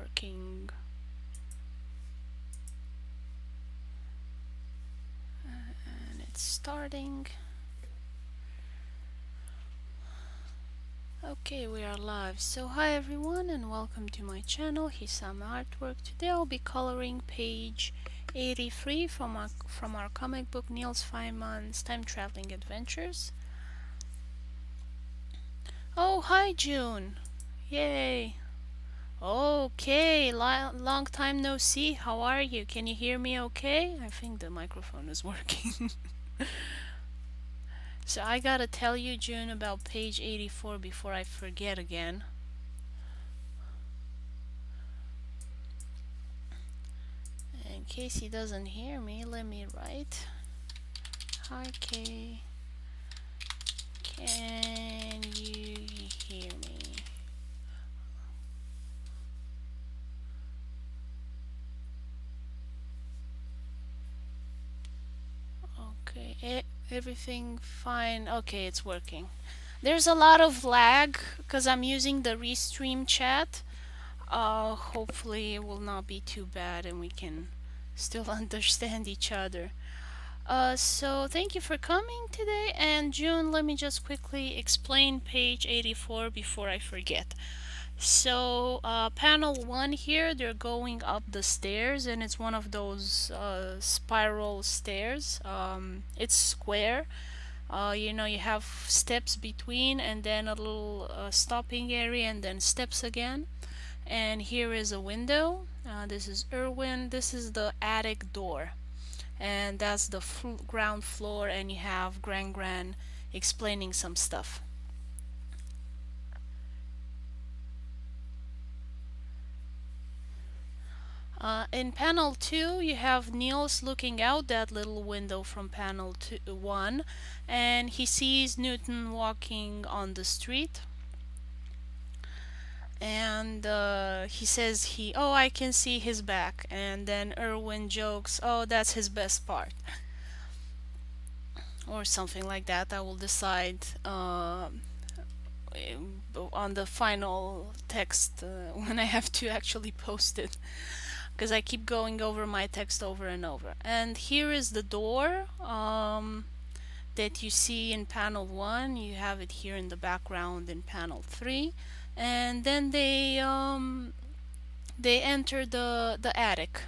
working. And it's starting. Okay, we are live. So hi everyone and welcome to my channel, Hisame Artwork. Today I'll be coloring page 83 from our comic book Niels Feynman's Time Traveling Adventures. Oh, hi June! Yay! Okay, long time no see. How are you? Can you hear me okay? I think the microphone is working. So I gotta tell you, June, about page 84 before I forget again. In case he doesn't hear me, let me write. Hi Kay, can you hear me? Okay, everything fine. Okay, it's working. There's a lot of lag because I'm using the restream chat. Hopefully it will not be too bad and we can still understand each other. So thank you for coming today. And June, let me just quickly explain page 84 before I forget. So panel 1 here, they're going up the stairs and it's one of those spiral stairs. It's square. You know, you have steps between and then a little stopping area and then steps again. And here is a window. This is Irwin. This is the attic door. And that's the ground floor, and you have Gran explaining some stuff. In panel 2 you have Niels looking out that little window from panel 1, and he sees Newton walking on the street, and he says oh, I can see his back, and then Irwin jokes, oh, that's his best part, or something like that. I will decide on the final text when I have to actually post it, because I keep going over my text over and over. And here is the door that you see in panel 1. You have it here in the background in panel 3, and then they enter the attic,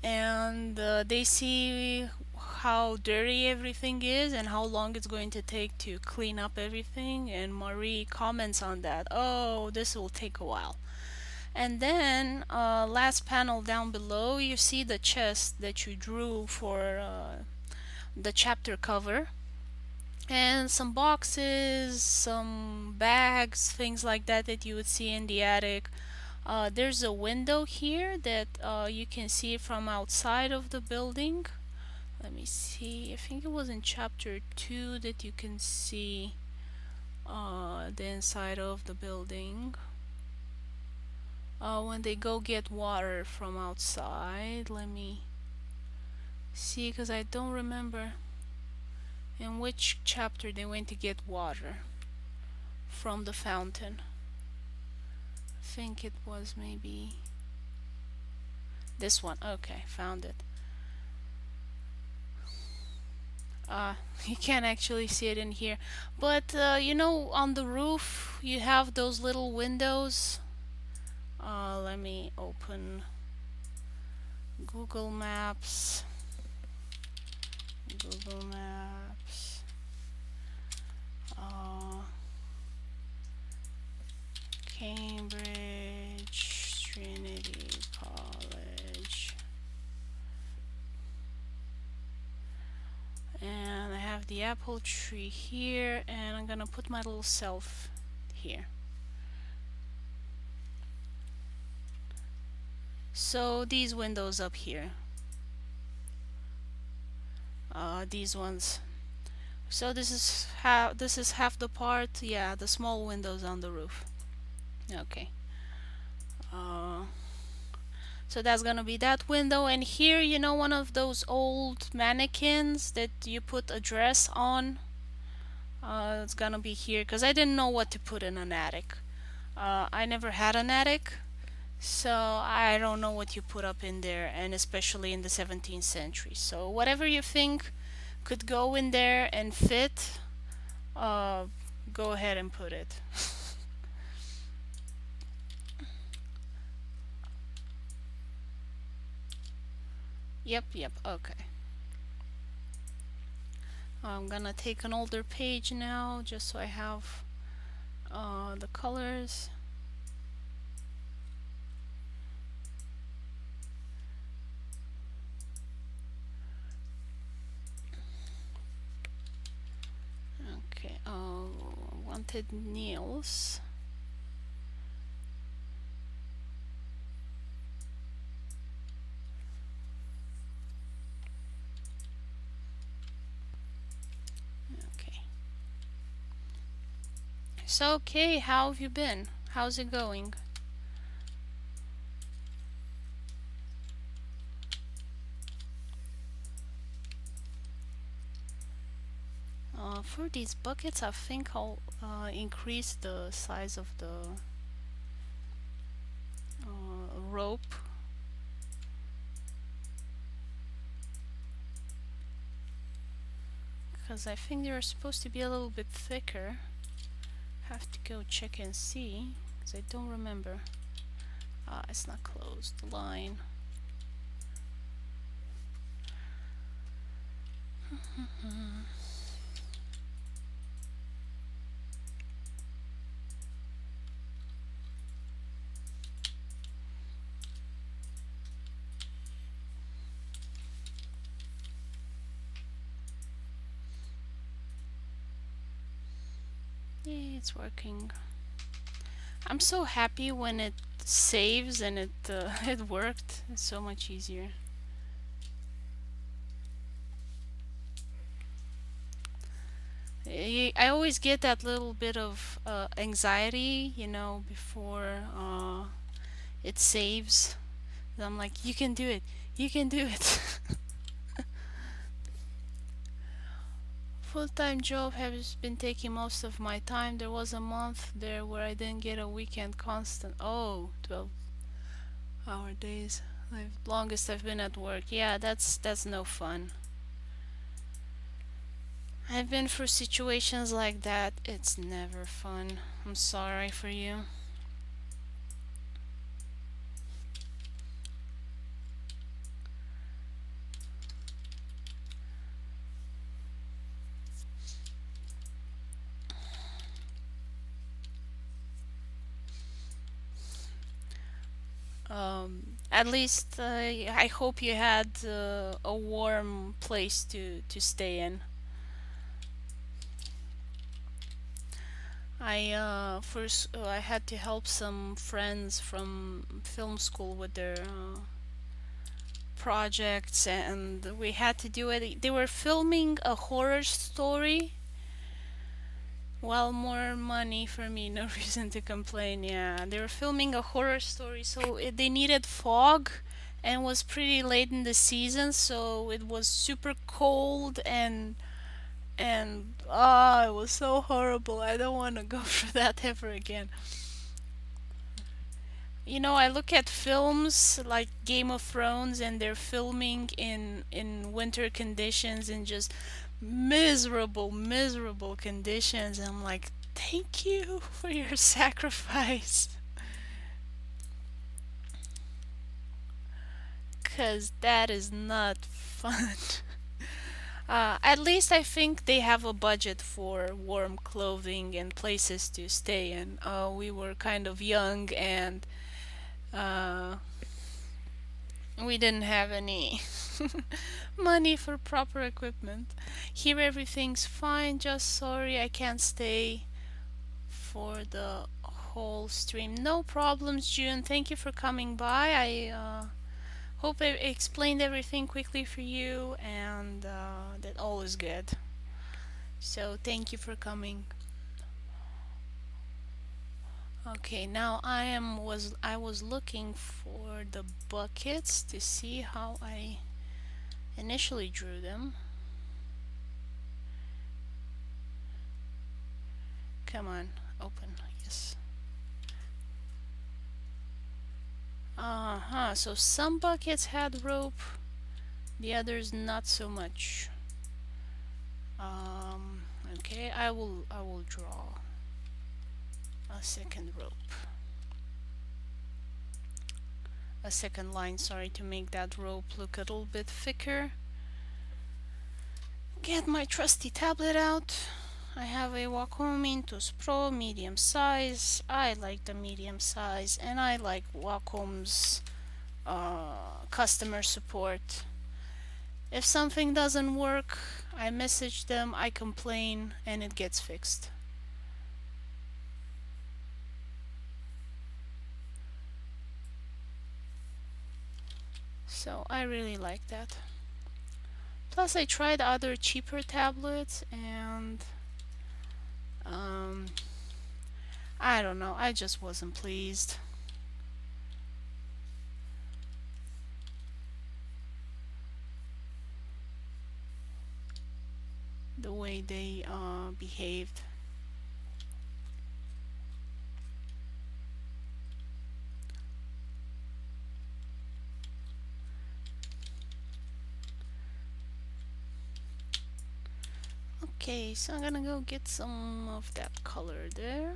and they see how dirty everything is and how long it's going to take to clean up everything, and Marie comments on that. Oh, this will take a while. And then last panel down below, you see the chest that you drew for the chapter cover, and some boxes, some bags, things like that that you would see in the attic. There's a window here that you can see from outside of the building. Let me see, I think it was in chapter 2 that you can see the inside of the building. When they go get water from outside, let me see, because I don't remember in which chapter they went to get water from the fountain. I think it was maybe this one. Okay, found it. You can't actually see it in here, but you know, on the roof you have those little windows. Let me open Google Maps. Google Maps. Cambridge Trinity College. And I have the apple tree here, and I'm gonna put my little self here. So these windows up here, these ones. So this is half the part. Yeah, the small windows on the roof. Okay. So that's gonna be that window, and here, you know, one of those old mannequins that you put a dress on. It's gonna be here because I didn't know what to put in an attic. I never had an attic, so I don't know what you put up in there, and especially in the 17th century. So whatever you think could go in there and fit, uh, go ahead and put it. Yep, yep, okay. I'm gonna take an older page now just so I have the colors. Okay, wanted Niels. Okay. So, okay, how have you been? How's it going? For these buckets, I think I'll increase the size of the rope. Because I think they're supposed to be a little bit thicker. Have to go check and see, because I don't remember. It's not closed, the line. Yeah, it's working. I'm so happy when it saves and it it worked. It's so much easier. I always get that little bit of anxiety, you know, before it saves. And I'm like, you can do it. You can do it. Full-time job has been taking most of my time. There was a month there where I didn't get a weekend constant. Oh, 12-hour days. The longest I've been at work. Yeah, that's no fun. I've been through situations like that. It's never fun. I'm sorry for you. At least I hope you had a warm place to stay in. I had to help some friends from film school with their projects, and we had to do it. They were filming a horror story. Well, more money for me, no reason to complain. Yeah, they were filming a horror story, so they needed fog, and was pretty late in the season, so it was super cold and it was so horrible. I don't want to go through that ever again. You know, I look at films like Game of Thrones, and they're filming in winter conditions and just miserable conditions. And I'm like, thank you for your sacrifice, cause that is not fun. At least I think they have a budget for warm clothing and places to stay in. We were kind of young, and uh, we didn't have any money for proper equipment. Here everything's fine, just sorry I can't stay for the whole stream. No problems, June. Thank you for coming by. I hope I explained everything quickly for you, and that all is good. So thank you for coming. Okay, now I was looking for the buckets to see how I initially drew them. Come on, open. Yes. So some buckets had rope, the others not so much. Um, okay, I will draw a second rope. A second line, sorry, to make that rope look a little bit thicker. Get my trusty tablet out. I have a Wacom Intuous Pro medium size. I like the medium size, and I like Wacom's customer support. If something doesn't work, I message them, I complain, and it gets fixed. So I really like that. Plus I tried other cheaper tablets and I don't know, I just wasn't pleased. The way they behaved. Okay, so I'm gonna go get some of that color there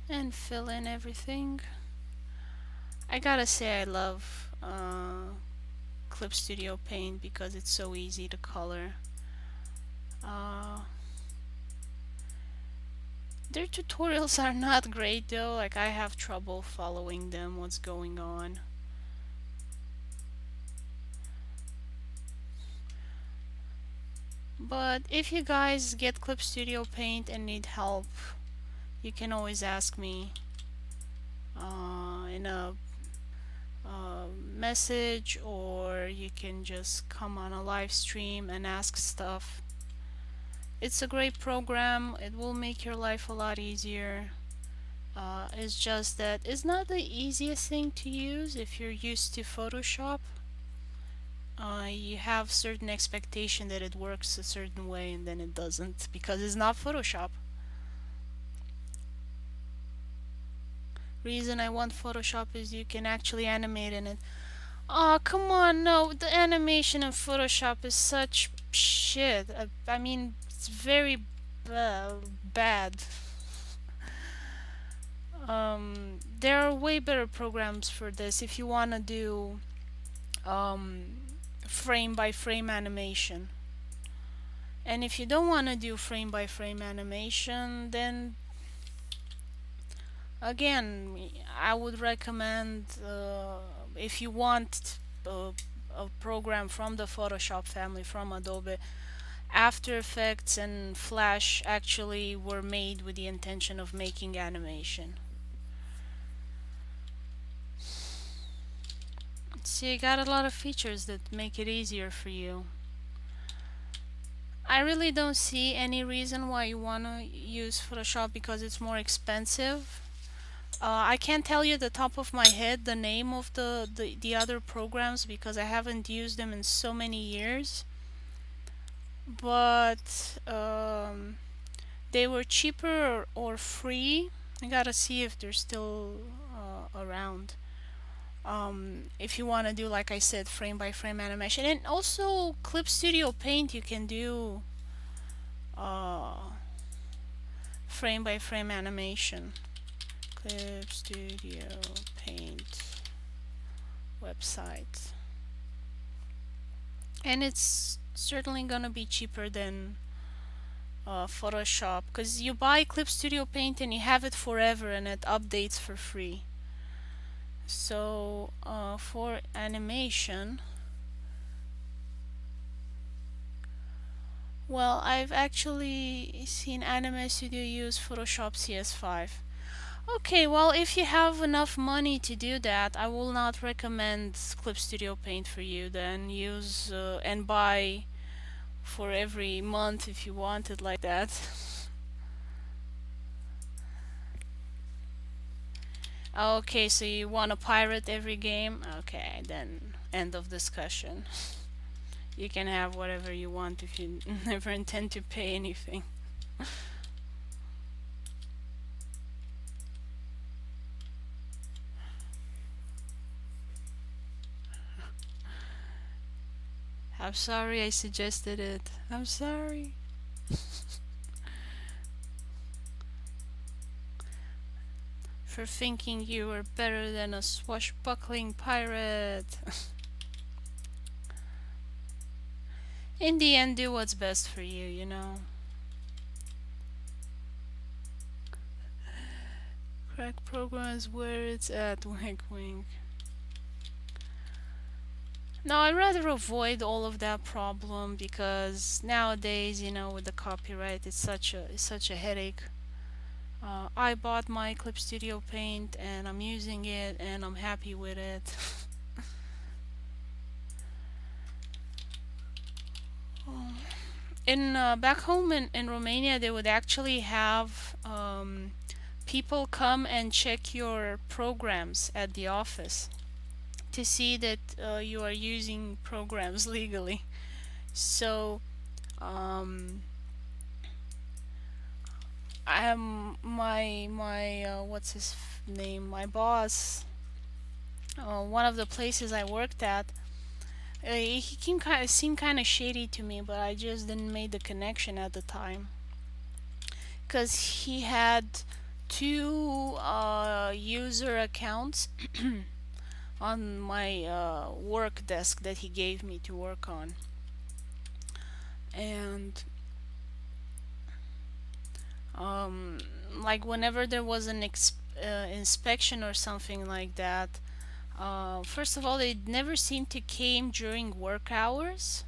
and fill in everything. I gotta say I love Clip Studio Paint because it's so easy to color. Their tutorials are not great though, like I have trouble following them, what's going on. But if you guys get Clip Studio Paint and need help, you can always ask me in a message, or you can just come on a live stream and ask stuff. It's a great program, it will make your life a lot easier. It's just that it's not the easiest thing to use if you're used to Photoshop. You have certain expectation that it works a certain way and then it doesn't because it's not Photoshop. Reason I want Photoshop is you can actually animate in it. Oh, come on, no, the animation in Photoshop is such shit. I mean, it's very bad. There are way better programs for this if you want to do frame by frame animation. And if you don't want to do frame by frame animation, then again, I would recommend if you want a program from the Photoshop family from Adobe, After Effects and Flash actually were made with the intention of making animation. See, you got a lot of features that make it easier for you. I really don't see any reason why you want to use Photoshop because it's more expensive. I can't tell you the top of my head the name of the other programs because I haven't used them in so many years. But they were cheaper or free. I gotta see if they're still around. If you want to do, like I said, frame by frame animation, and also Clip Studio Paint, you can do frame by frame animation. Clip Studio Paint website, and it's certainly gonna be cheaper than Photoshop because you buy Clip Studio Paint and you have it forever and it updates for free. So for animation, well, I've actually seen Anime Studio use Photoshop CS5. Okay, well, if you have enough money to do that, I will not recommend Clip Studio Paint for you. Then use and buy for every month if you want it like that. Okay, so you want to pirate every game? Okay, then end of discussion. You can have whatever you want if you never intend to pay anything. I'm sorry I suggested it. I'm sorry. For thinking you were better than a swashbuckling pirate. In the end, do what's best for you, you know. Crack programs where it's at, wink wink. No, I'd rather avoid all of that problem because nowadays, you know, with the copyright, it's such a headache. I bought my Clip Studio Paint and I'm using it and I'm happy with it. In back home in Romania, they would actually have people come and check your programs at the office to see that you are using programs legally. So I am my what's his name? My boss. One of the places I worked at, he came kind of seemed kind of shady to me, but I just didn't make the connection at the time. Cause he had two user accounts on my work desk that he gave me to work on, and um, like whenever there was an inspection or something like that, first of all, they never seemed to came during work hours,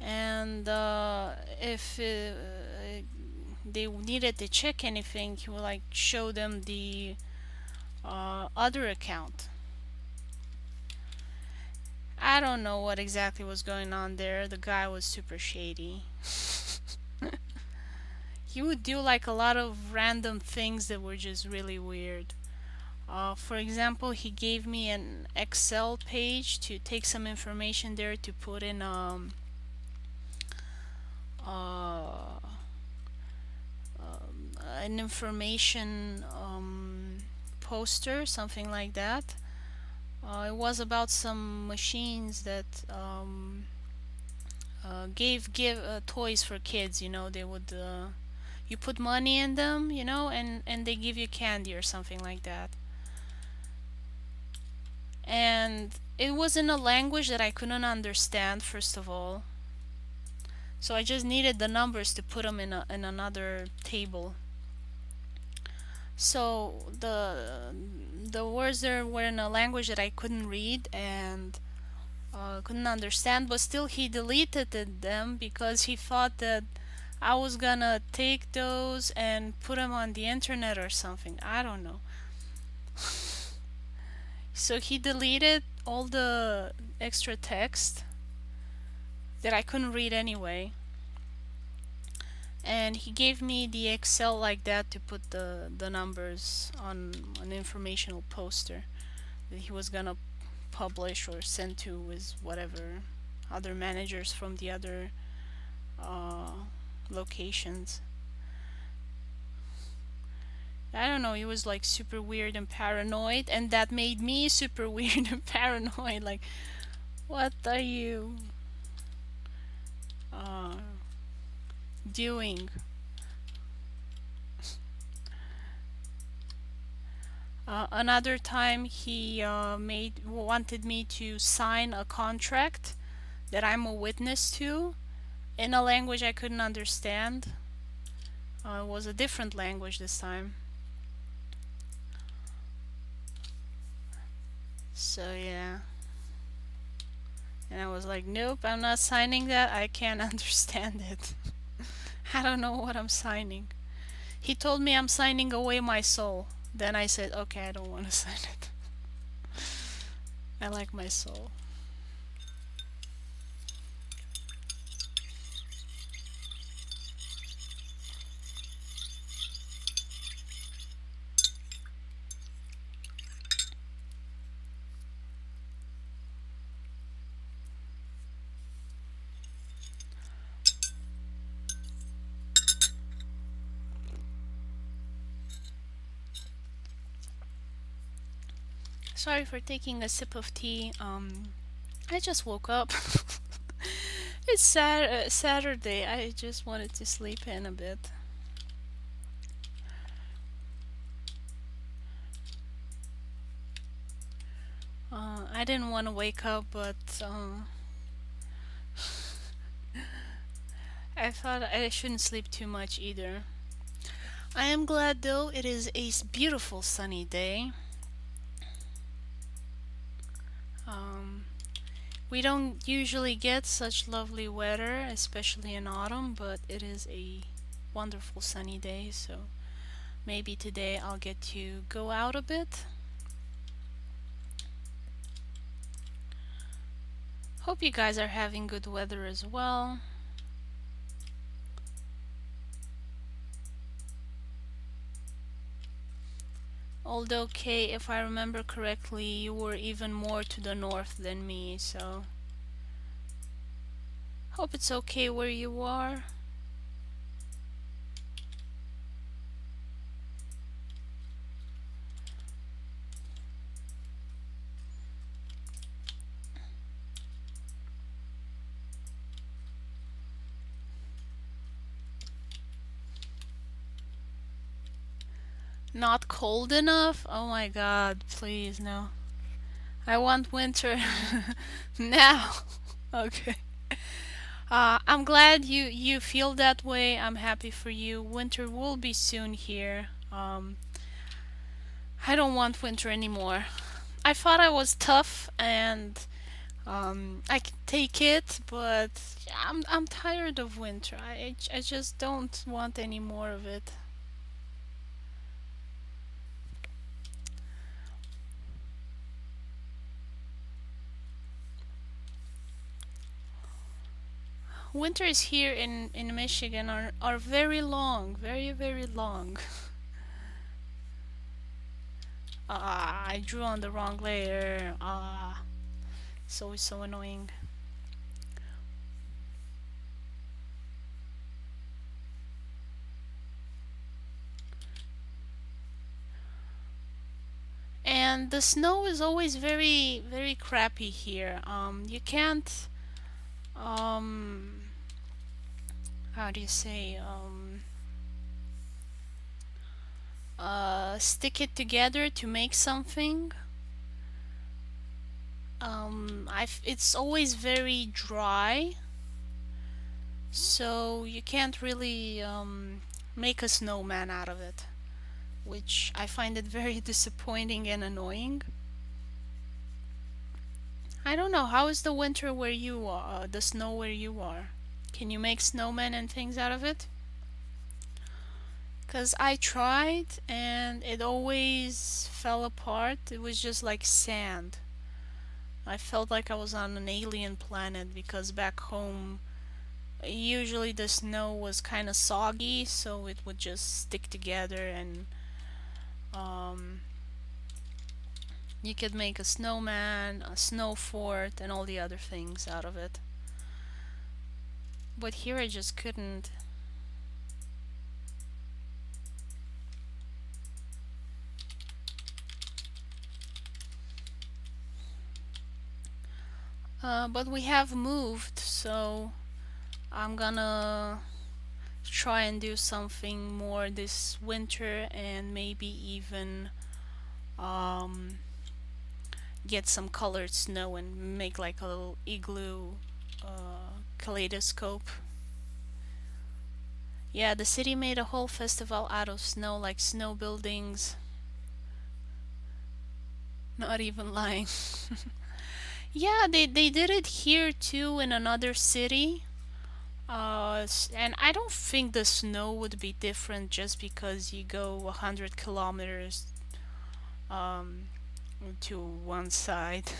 and if they needed to check anything, he would like show them the other account. I don't know what exactly was going on there. The guy was super shady. He would do like a lot of random things that were just really weird. For example, he gave me an Excel page to take some information there to put in uh, an information poster, something like that. It was about some machines that give toys for kids. You know, they would you put money in them, you know, and they give you candy or something like that. And it was in a language that I couldn't understand, first of all. So I just needed the numbers to put them in another table. So the words there were in a language that I couldn't read and couldn't understand, but still he deleted them because he thought that I was gonna take those and put them on the internet or something. I don't know. So he deleted all the extra text that I couldn't read anyway. And he gave me the Excel like that to put the numbers on an informational poster that he was gonna publish or send to his whatever other managers from the other uh, locations. I don't know, he was like super weird and paranoid, and that made me super weird and paranoid. Like, what are you uh, doing? Another time he wanted me to sign a contract that I'm a witness to in a language I couldn't understand. It was a different language this time. So yeah. And I was like, nope, I'm not signing that. I can't understand it. I don't know what I'm signing. He told me I'm signing away my soul. Then I said, okay, I don't want to sign it. I like my soul. Sorry for taking a sip of tea. I just woke up. It's Saturday. I just wanted to sleep in a bit. I didn't want to wake up, but I thought I shouldn't sleep too much either. I am glad though it is a beautiful sunny day. Um, we don't usually get such lovely weather, especially in autumn, but it is a wonderful sunny day, so maybe today I'll get to go out a bit. Hope you guys are having good weather as well. Although, Kay, if I remember correctly, you were even more to the north than me, so hope it's okay where you are. Not cold enough? Oh my god, please, no. I want winter now. Okay. I'm glad you feel that way. I'm happy for you. Winter will be soon here. I don't want winter anymore. I thought I was tough and I can take it, but I'm tired of winter. I just don't want any more of it. Winters here in Michigan are very long, very long. I drew on the wrong layer. So annoying. And the snow is always very crappy here. You can't um how do you say stick it together to make something. It's always very dry, so you can't really make a snowman out of it, which I find it very disappointing and annoying. I don't know, how is the winter where you are, the snow where you are? Can you make snowmen and things out of it? Because I tried and it always fell apart. It was just like sand. I felt like I was on an alien planet because back home usually the snow was kind of soggy, so it would just stick together and um, you could make a snowman, a snow fort, and all the other things out of it. But here I just couldn't. But we have moved, so I'm gonna try and do something more this winter and maybe even um, get some colored snow and make like a little igloo kaleidoscope. Yeah, the city made a whole festival out of snow, like snow buildings. Not even lying. Yeah, they did it here too in another city. And I don't think the snow would be different just because you go 100 kilometers um, to one side.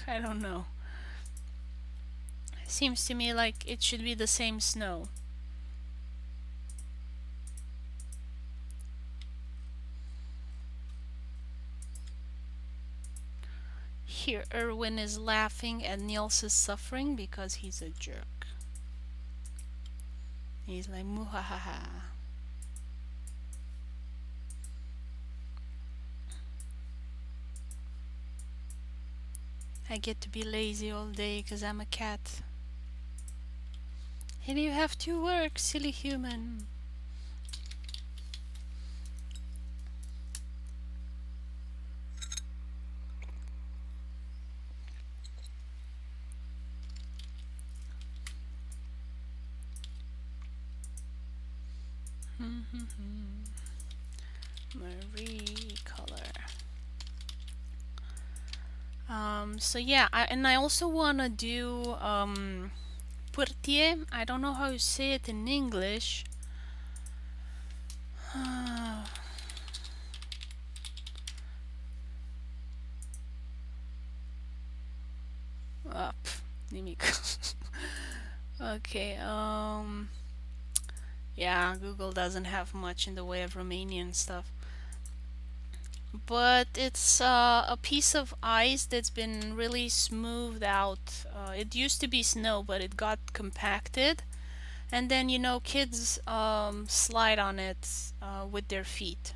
I don't know. Seems to me like it should be the same snow. Here, Erwin is laughing and Niels is suffering because he's a jerk. He's like, muhahaha. I get to be lazy all day because I'm a cat. And you have to work, silly human. Marie color. So yeah, I also wanna do Portier. I don't know how you say it in English. Up. Okay, yeah, Google doesn't have much in the way of Romanian stuff. But it's a piece of ice that's been really smoothed out. It used to be snow, but it got compacted. And then, you know, kids slide on it with their feet.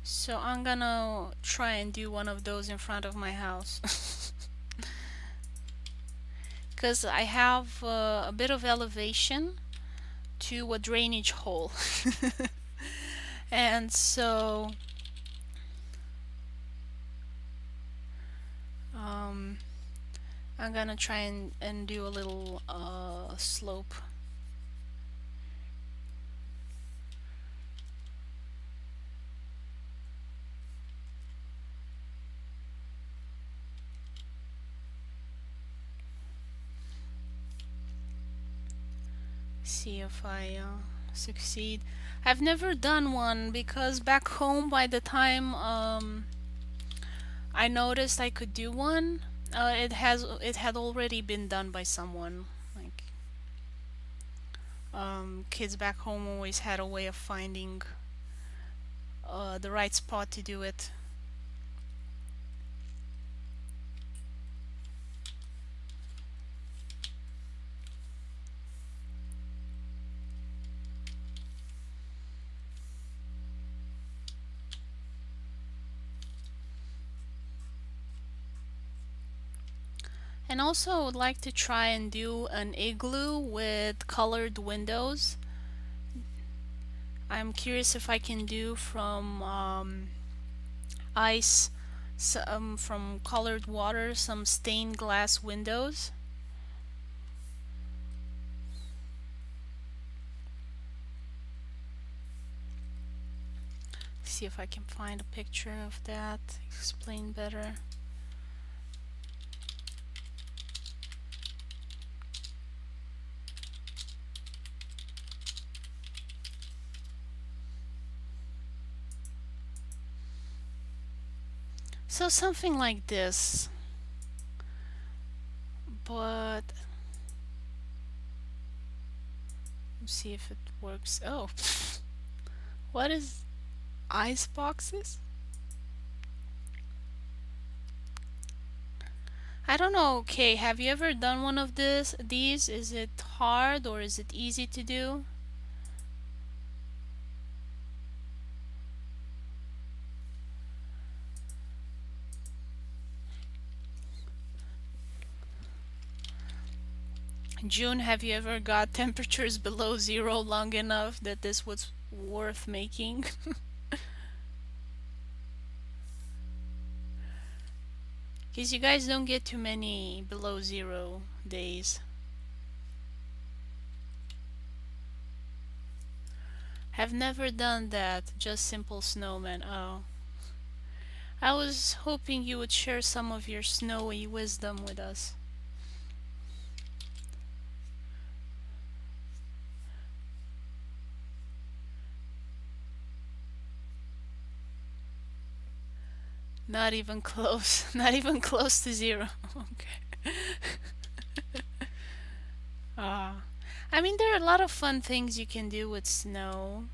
So I'm gonna try and do one of those in front of my house. Because I have a bit of elevation to a drainage hole. And so um, I'm gonna try and do a little slope. See if I succeed. I've never done one because back home by the time I noticed I could do one, it had already been done by someone. Like kids back home always had a way of finding the right spot to do it. And also I would like to try and do an igloo with colored windows. I'm curious if I can do from ice, from colored water, some stained glass windows. See if I can find a picture of that, explain better. So something like this, but let's see if it works. Oh, what is ice boxes? I don't know. Okay, have you ever done one of these? Is it hard or is it easy to do? June, have you ever got temperatures below zero long enough that this was worth making? Because you guys don't get too many below zero days. Have never done that, just simple snowman. Oh. I was hoping you would share some of your snowy wisdom with us. Not even close. Not even close to zero. Okay. I mean, there are a lot of fun things you can do with snow.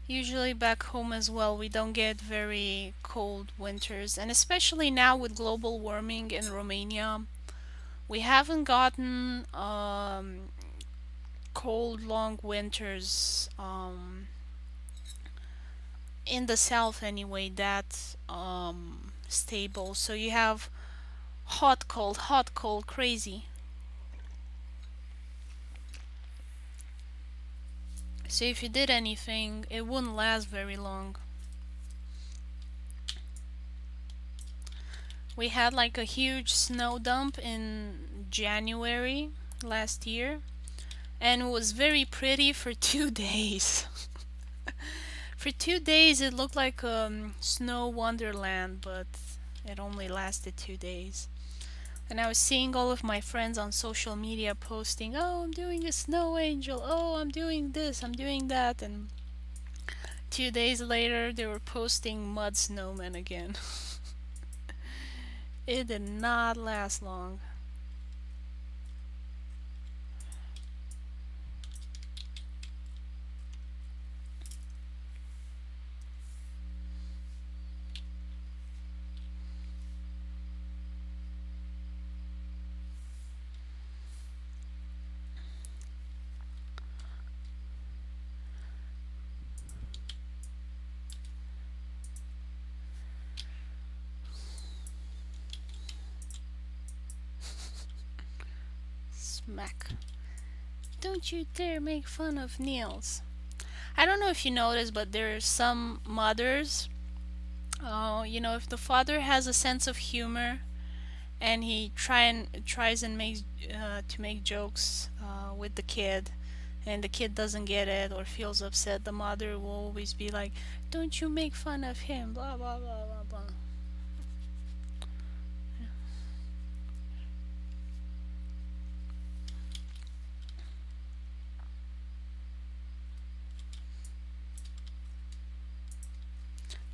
Usually back home as well, we don't get very cold winters, and especially now with global warming in Romania, we haven't gotten cold long winters in the south anyway, that stable. So you have hot, cold, crazy. So if you did anything, it wouldn't last very long. We had like a huge snow dump in January last year, and it was very pretty for 2 days. For 2 days, it looked like snow wonderland, but it only lasted 2 days. And I was seeing all of my friends on social media posting, "Oh, I'm doing a snow angel. Oh, I'm doing this. I'm doing that." And 2 days later, they were posting mud snowmen again. It did not last long. Smack. Don't you dare make fun of Niels. I don't know if you noticed, but there are some mothers, if the father has a sense of humor and he tries and makes to make jokes with the kid, and the kid doesn't get it or feels upset, the mother will always be like, "Don't you make fun of him," blah blah blah blah blah.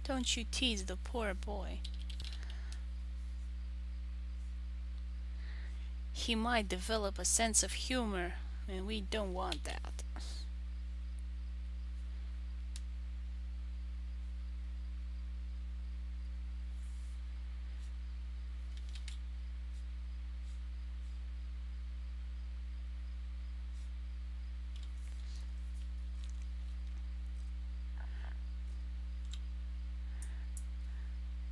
Don't you tease the poor boy. He might develop a sense of humor, and we don't want that.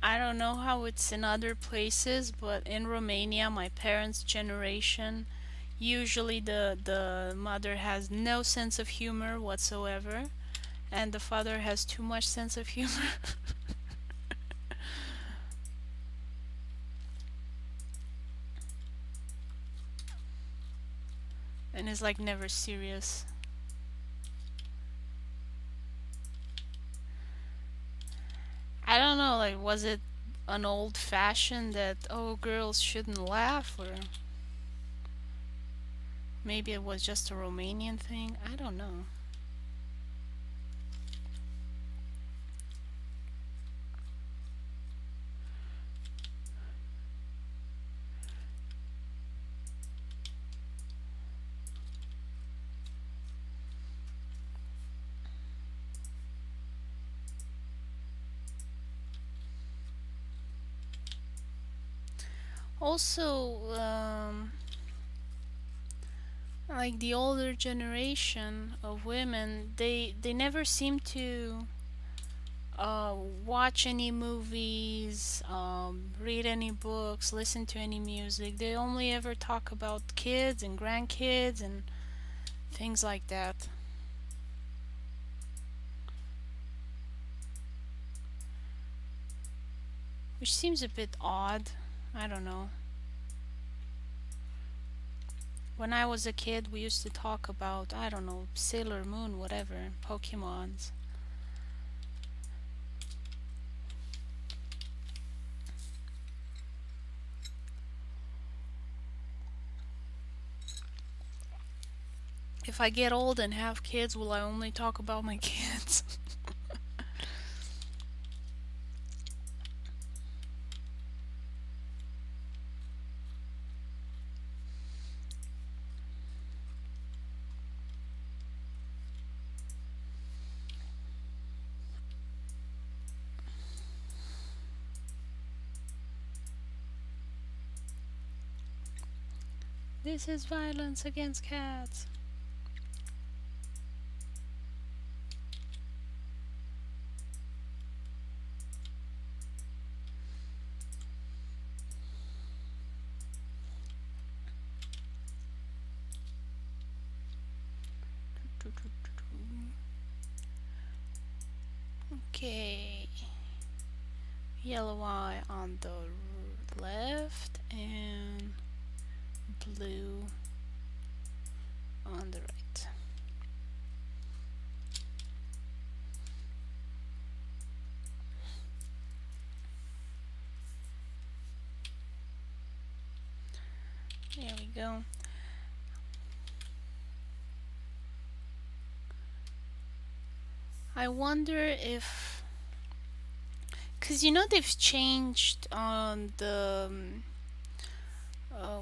I don't know how it's in other places, but in Romania, my parents' generation, usually the mother has no sense of humor whatsoever, and the father has too much sense of humor. And is like never serious. I don't know, like, was it an old fashioned that, oh, girls shouldn't laugh, or maybe it was just a Romanian thing? I don't know. Also, like the older generation of women, they never seem to watch any movies, read any books, listen to any music. They only ever talk about kids and grandkids and things like that, which seems a bit odd. I don't know. When I was a kid, we used to talk about, I don't know, Sailor Moon, whatever, Pokemons. If I get old and have kids, will I only talk about my kids? This is violence against cats. Okay, yellow eye on the left and blue on the right. There we go. I wonder if, because you know they've changed on the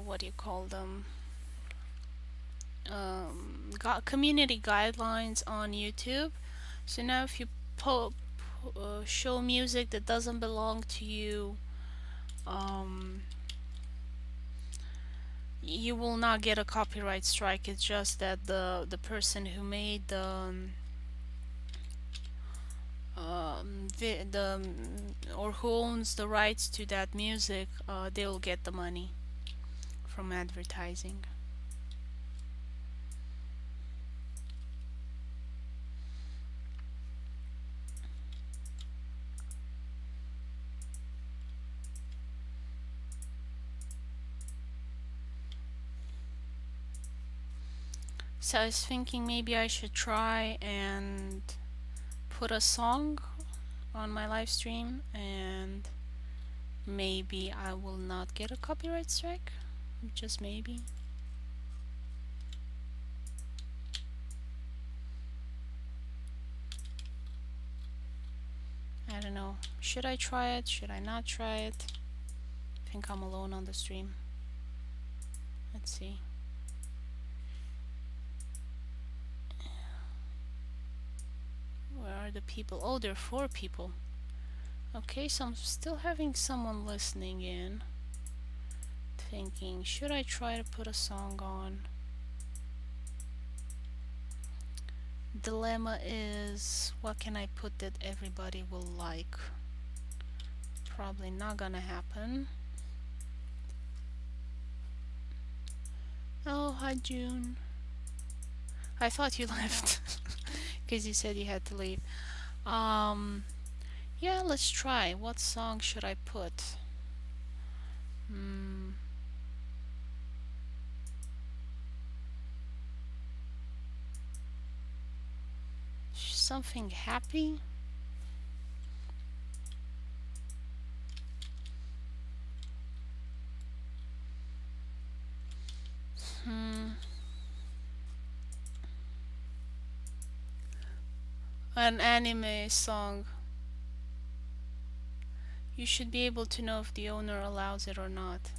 what do you call them, community guidelines on YouTube. So now if you show music that doesn't belong to you, you will not get a copyright strike. It's just that the person who made the or who owns the rights to that music, they will get the money from advertising. So I was thinking maybe I should try and put a song on my live stream, and maybe I will not get a copyright strike. Just maybe. I don't know. Should I try it? Should I not try it? I think I'm alone on the stream. Let's see. Where are the people? Oh, there are 4 people. Okay, so I'm still having someone listening in. Thinking, should I try to put a song on? Dilemma is, what can I put that everybody will like? Probably not gonna happen. Oh, hi June. I thought you left because you said you had to leave. Yeah, let's try. What song should I put? Something happy? An anime song. You should be able to know if the owner allows it or not.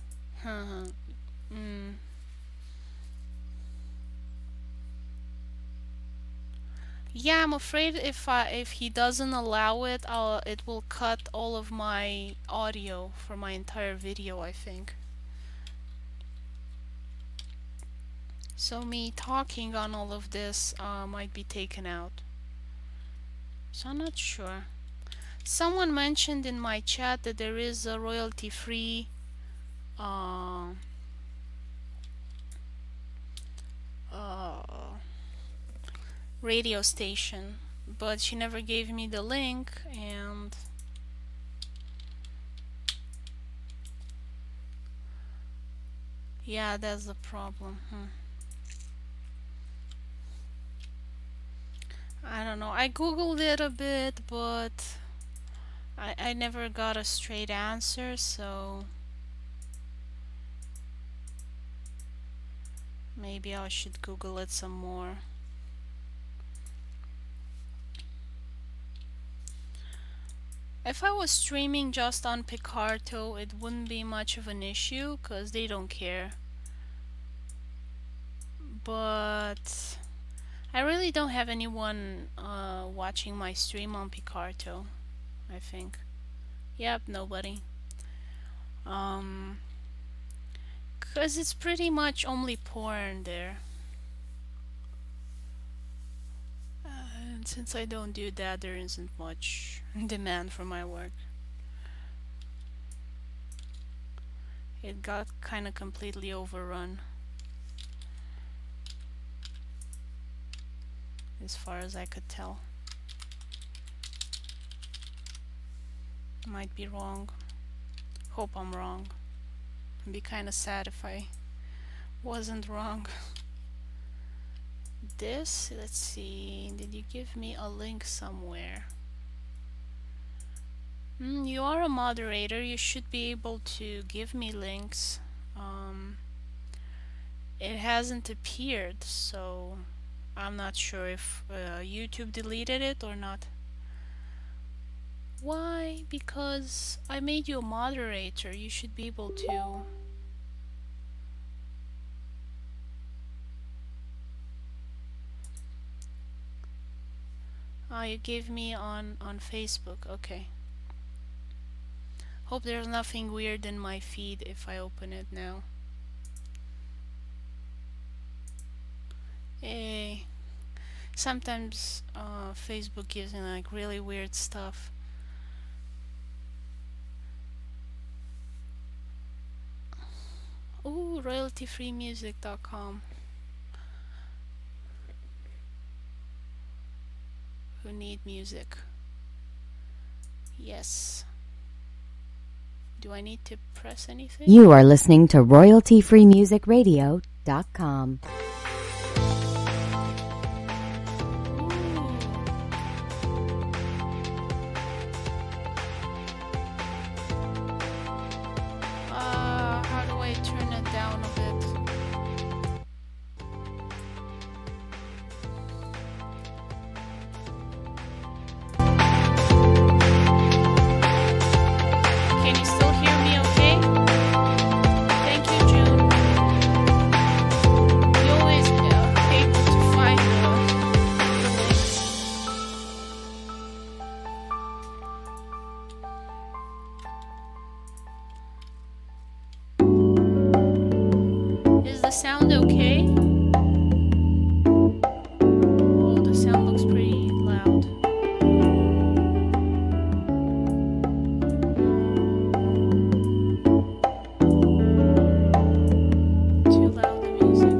Yeah, I'm afraid if he doesn't allow it, it will cut all of my audio for my entire video, I think. So me talking on all of this might be taken out. So I'm not sure. Someone mentioned in my chat that there is a royalty-free radio station, but she never gave me the link, and yeah, that's the problem. I don't know. I googled it a bit, but I never got a straight answer, so maybe I should Google it some more. If I was streaming just on Picarto, it wouldn't be much of an issue because they don't care. But I really don't have anyone watching my stream on Picarto, I think. Yep, nobody. Because it's pretty much only porn there. And since I don't do that, there isn't much demand for my work. It got kind of completely overrun. as far as I could tell. Might be wrong. Hope I'm wrong. It'd be kind of sad if I wasn't wrong. This, let's see, did you give me a link somewhere? You are a moderator, you should be able to give me links. It hasn't appeared, so I'm not sure if YouTube deleted it or not. Why? Because I made you a moderator, you should be able to. Oh, you gave me on Facebook, okay. Hope there's nothing weird in my feed if I open it now. Hey, sometimes Facebook gives me like really weird stuff. Ooh, royaltyfreemusic.com. Who need music? Yes. Do I need to press anything? You are listening to royaltyfreemusicradio.com. How do I turn it down a bit? Can you still hear me okay? Thank you, June. You always able to find the links. Is the sound okay? Oh, the sound looks pretty loud. Too loud, the music.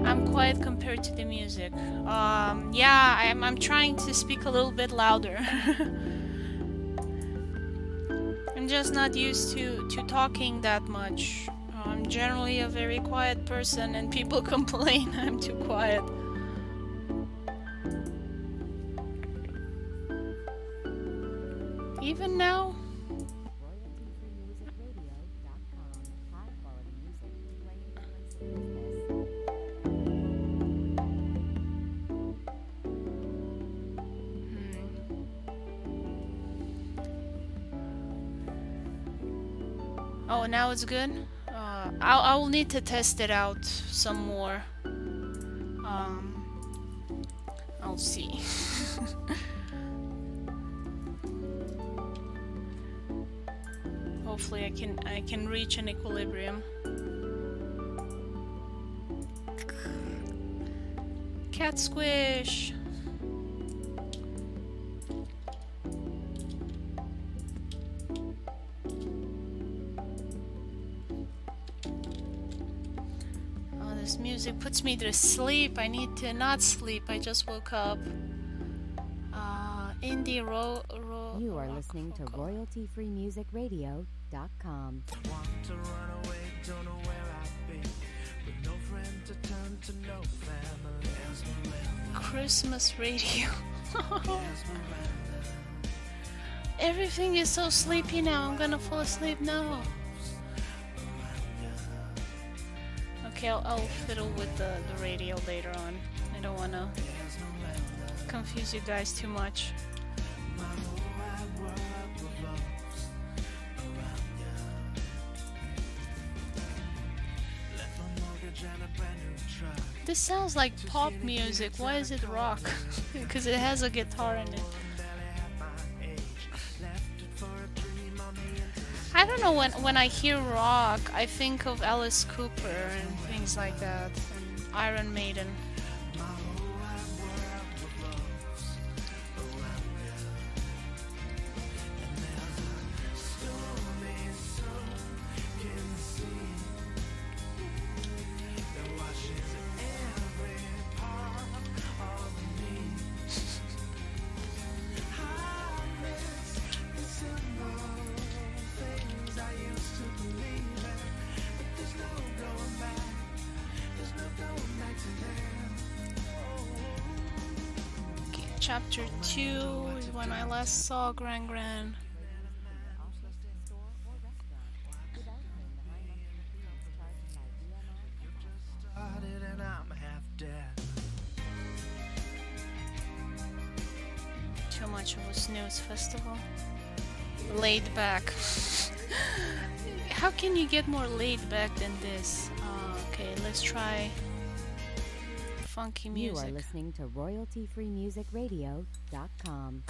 I'm quiet compared to the music. Yeah, I'm trying to speak a little bit louder. I'm just not used to talking that much. I'm generally a very quiet person and people complain I'm too quiet. Even now? Oh, now it's good? I will need to test it out some more. I'll see. Hopefully I can reach an equilibrium. Cat squish. This music puts me to sleep. I need to not sleep. I just woke up. Indie You are listening to royaltyfreemusicradio.com. Want to run away, don't know where I've been. With no friend to turn to, no family. Christmas radio. Everything is so sleepy now. I'm gonna fall asleep now. Okay, I'll fiddle with the radio later on. I don't want to confuse you guys too much. This sounds like pop music. Why is it rock? Because it has a guitar in it. I don't know, when I hear rock, I think of Alice Cooper and things like that, and Iron Maiden. Chapter 2 is when I last saw Gran Gran. Started and I'm half dead. Too much of a snooze festival. Laid back. How can you get more laid back than this? Okay, let's try funky music. You are listening to royaltyfreemusicradio.com.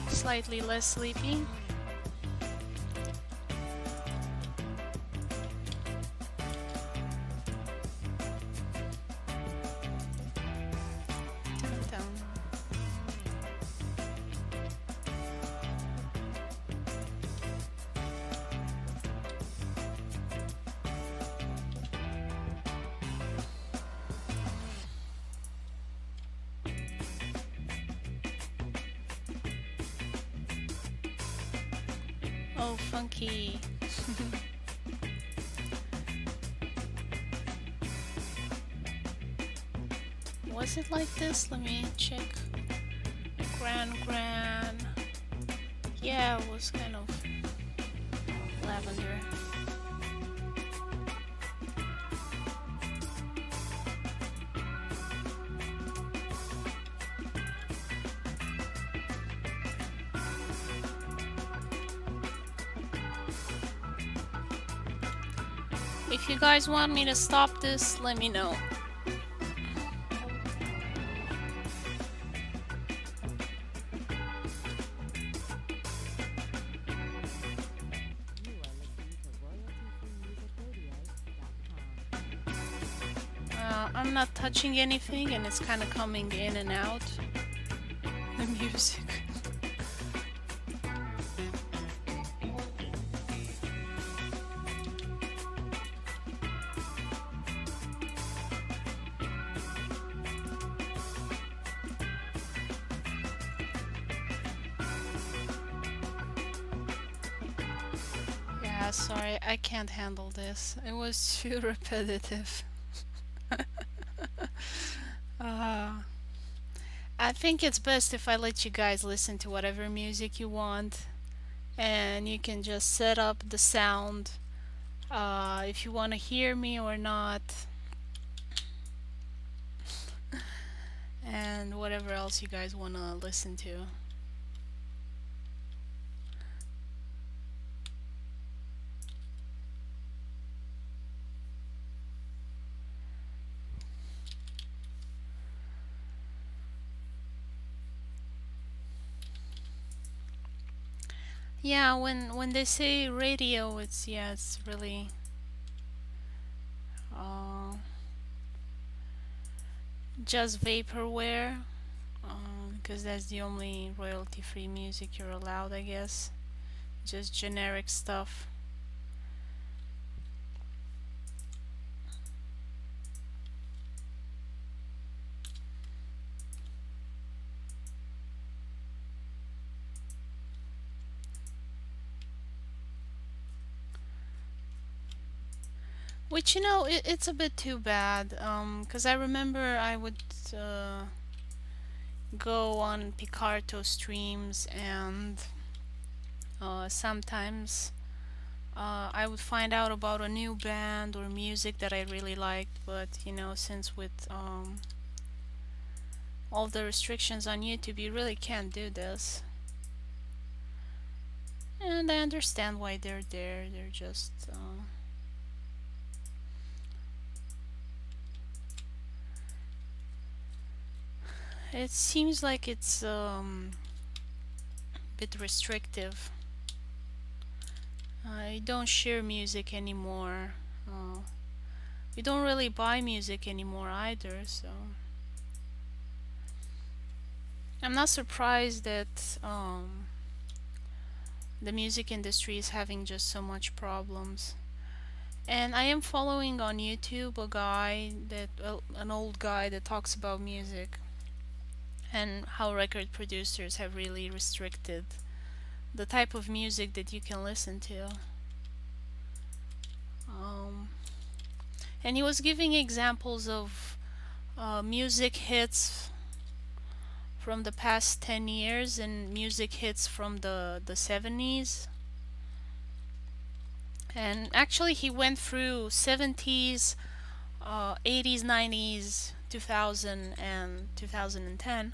Slightly less sleepy. Dun-dun. Oh, funky. Was it like this? Let me check. Gran. Yeah, it was kind of lavender. If you guys want me to stop this, let me know. I'm not touching anything and it's kind of coming in and out. The music. Yeah, sorry, I can't handle this. It was too repetitive. I think it's best if I let you guys listen to whatever music you want, and you can just set up the sound if you want to hear me or not, and whatever else you guys want to listen to. Yeah, when they say radio, it's really just vaporware, because that's the only royalty-free music you're allowed, I guess. Just generic stuff. Which, you know, it's a bit too bad, because I remember I would go on Picarto streams, and sometimes I would find out about a new band or music that I really liked, but you know, since with all the restrictions on YouTube, you really can't do this. And I understand why they're there. They're just it seems like it's a bit restrictive. You don't share music anymore. You don't really buy music anymore either, so I'm not surprised that the music industry is having just so much problems. And I am following on YouTube a guy that an old guy that talks about music and how record producers have really restricted the type of music that you can listen to. and he was giving examples of music hits from the past 10 years and music hits from the 70s. And actually he went through 70s, 80s, 90s, 2000 and 2010.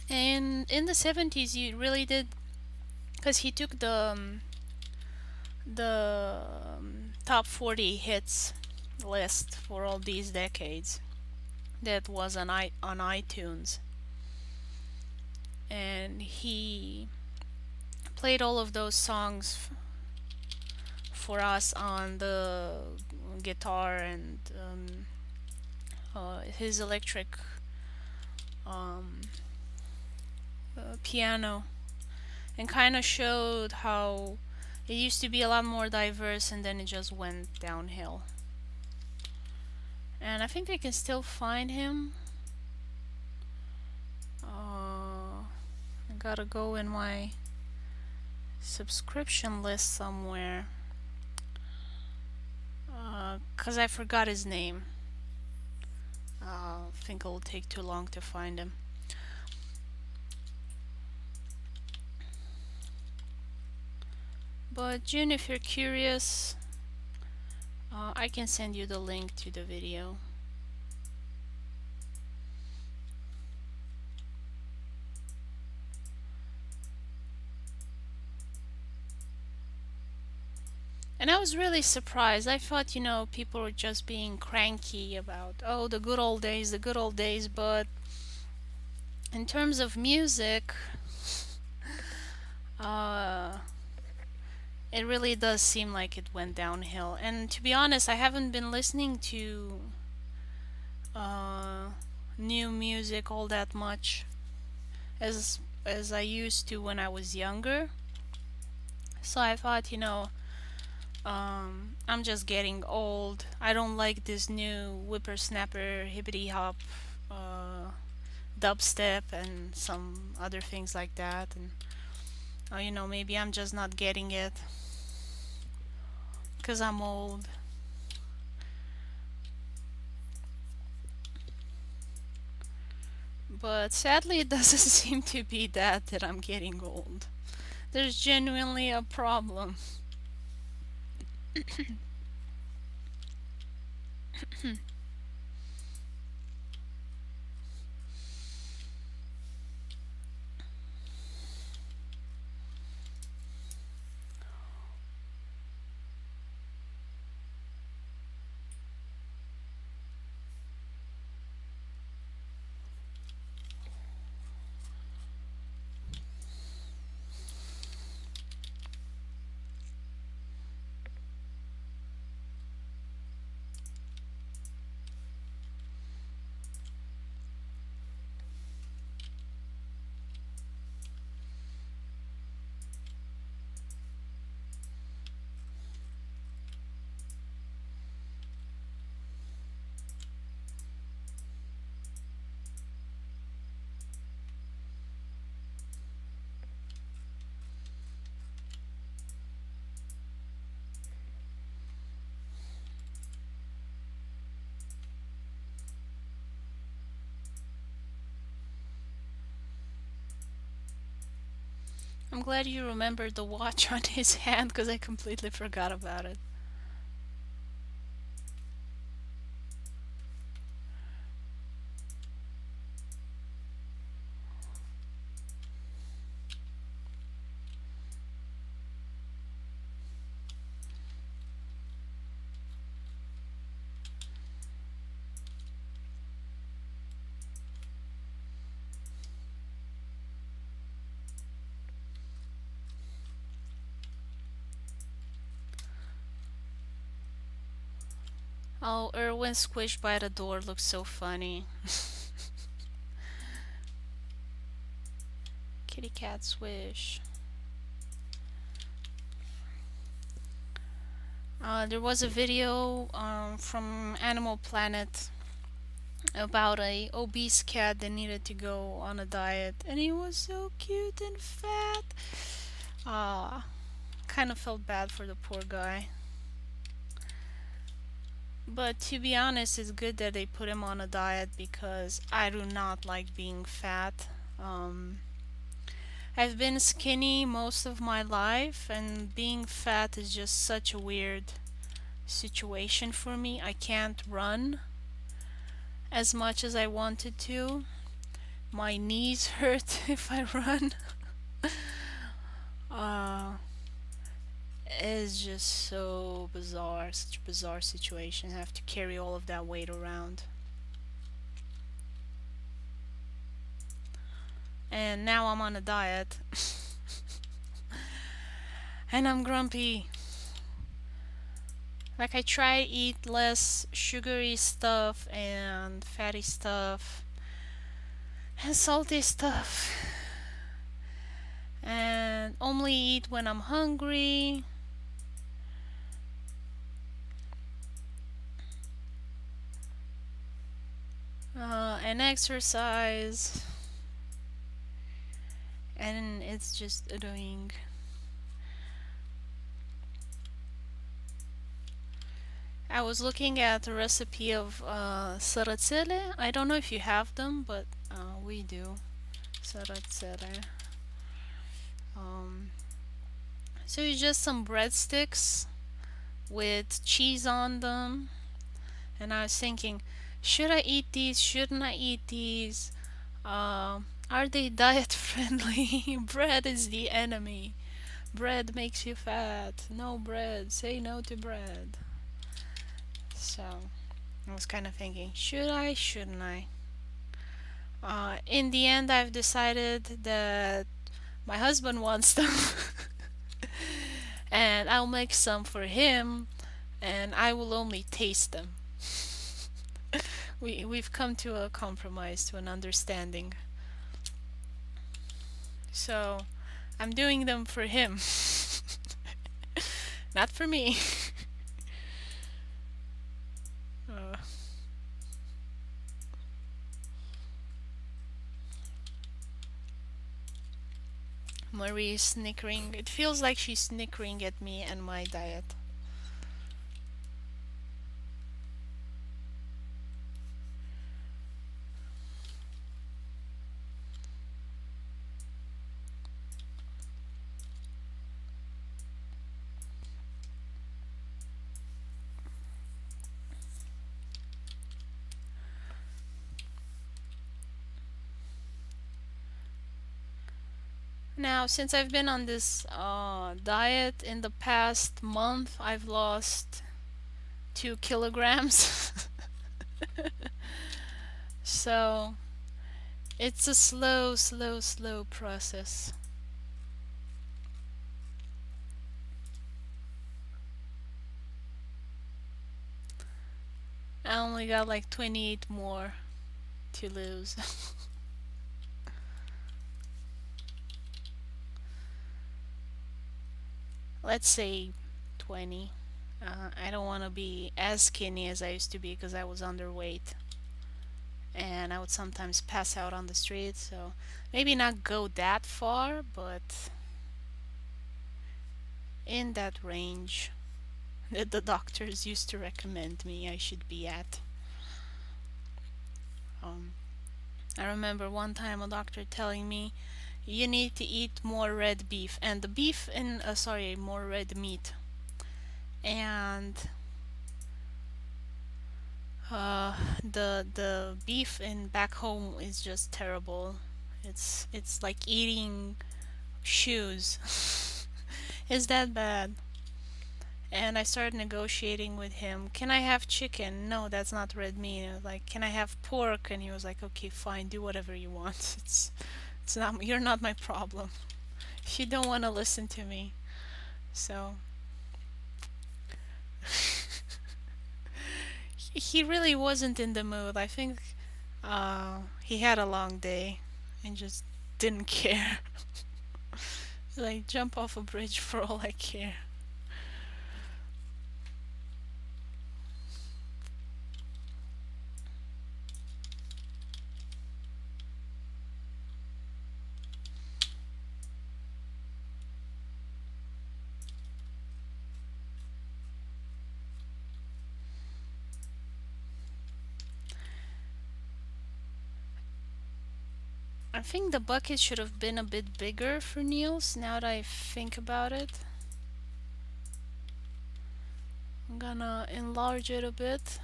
And in the 70s you really did, because he took the top 40 hits list for all these decades that was on iTunes, and he played all of those songs for us on the guitar and his electric um, piano, and kind of showed how it used to be a lot more diverse and then it just went downhill. And I think I can still find him. I gotta go in my subscription list somewhere, cause I forgot his name. I think it'll take too long to find him. But June, if you're curious, I can send you the link to the video. And I was really surprised. I thought, people were just being cranky about, oh, the good old days, the good old days. But in terms of music, it really does seem like it went downhill. And to be honest, I haven't been listening to new music all that much as I used to when I was younger. So I thought, I'm just getting old. I don't like this new whippersnapper, hippity hop, dubstep, and some other things like that. And maybe I'm just not getting it because I'm old. But sadly, it doesn't seem to be that I'm getting old. There's genuinely a problem. I'm glad you remembered the watch on his hand because I completely forgot about it. Oh, Erwin squished by the door looks so funny. Kitty cat swish. There was a video from Animal Planet about a obese cat that needed to go on a diet, and he was so cute and fat. Ah, kind of felt bad for the poor guy. But to be honest, it's good that they put him on a diet because I do not like being fat. Um, I've been skinny most of my life, and being fat is just such a weird situation for me. I can't run as much as I wanted to. My knees hurt if I run. uh, it's just so bizarre, such a bizarre situation. I have to carry all of that weight around. And now I'm on a diet. And I'm grumpy. Like, I try to eat less sugary stuff and fatty stuff and salty stuff, and only eat when I'm hungry. And exercise, and it's just annoying. I was looking at the recipe of saracele. I don't know if you have them, but we do. Saracele. Um, so it's just some breadsticks with cheese on them. And I was thinking, should I eat these? Shouldn't I eat these? Are they diet friendly? Bread is the enemy. Bread makes you fat. No bread. Say no to bread. So I was kind of thinking, should I? Shouldn't I? In the end, I've decided that my husband wants them, and I'll make some for him, and I will only taste them. We've come to a compromise, to an understanding. So I'm doing them for him, not for me. uh, Marie is snickering. It feels like she's snickering at me and my diet. Now, since I've been on this diet in the past month, I've lost 2 kilograms. So it's a slow, slow, slow process. I only got like 28 more to lose. Let's say 20. I don't want to be as skinny as I used to be because I was underweight. And I would sometimes pass out on the street, so maybe not go that far, but in that range that the doctors used to recommend me I should be at. Um, I remember one time a doctor telling me you need to eat more red beef, and the beef in more red meat, and the beef in back home is just terrible. It's like eating shoes. It's that bad. And I started negotiating with him. Can I have chicken? No, that's not red meat. I was like, can I have pork? And he was like, okay, fine, do whatever you want. It's not, you're not my problem. If you don't want to listen to me. So he really wasn't in the mood. I think he had a long day and just didn't care. Like, jump off a bridge for all I care. I think the bucket should have been a bit bigger for Niels, now that I think about it. I'm gonna enlarge it a bit.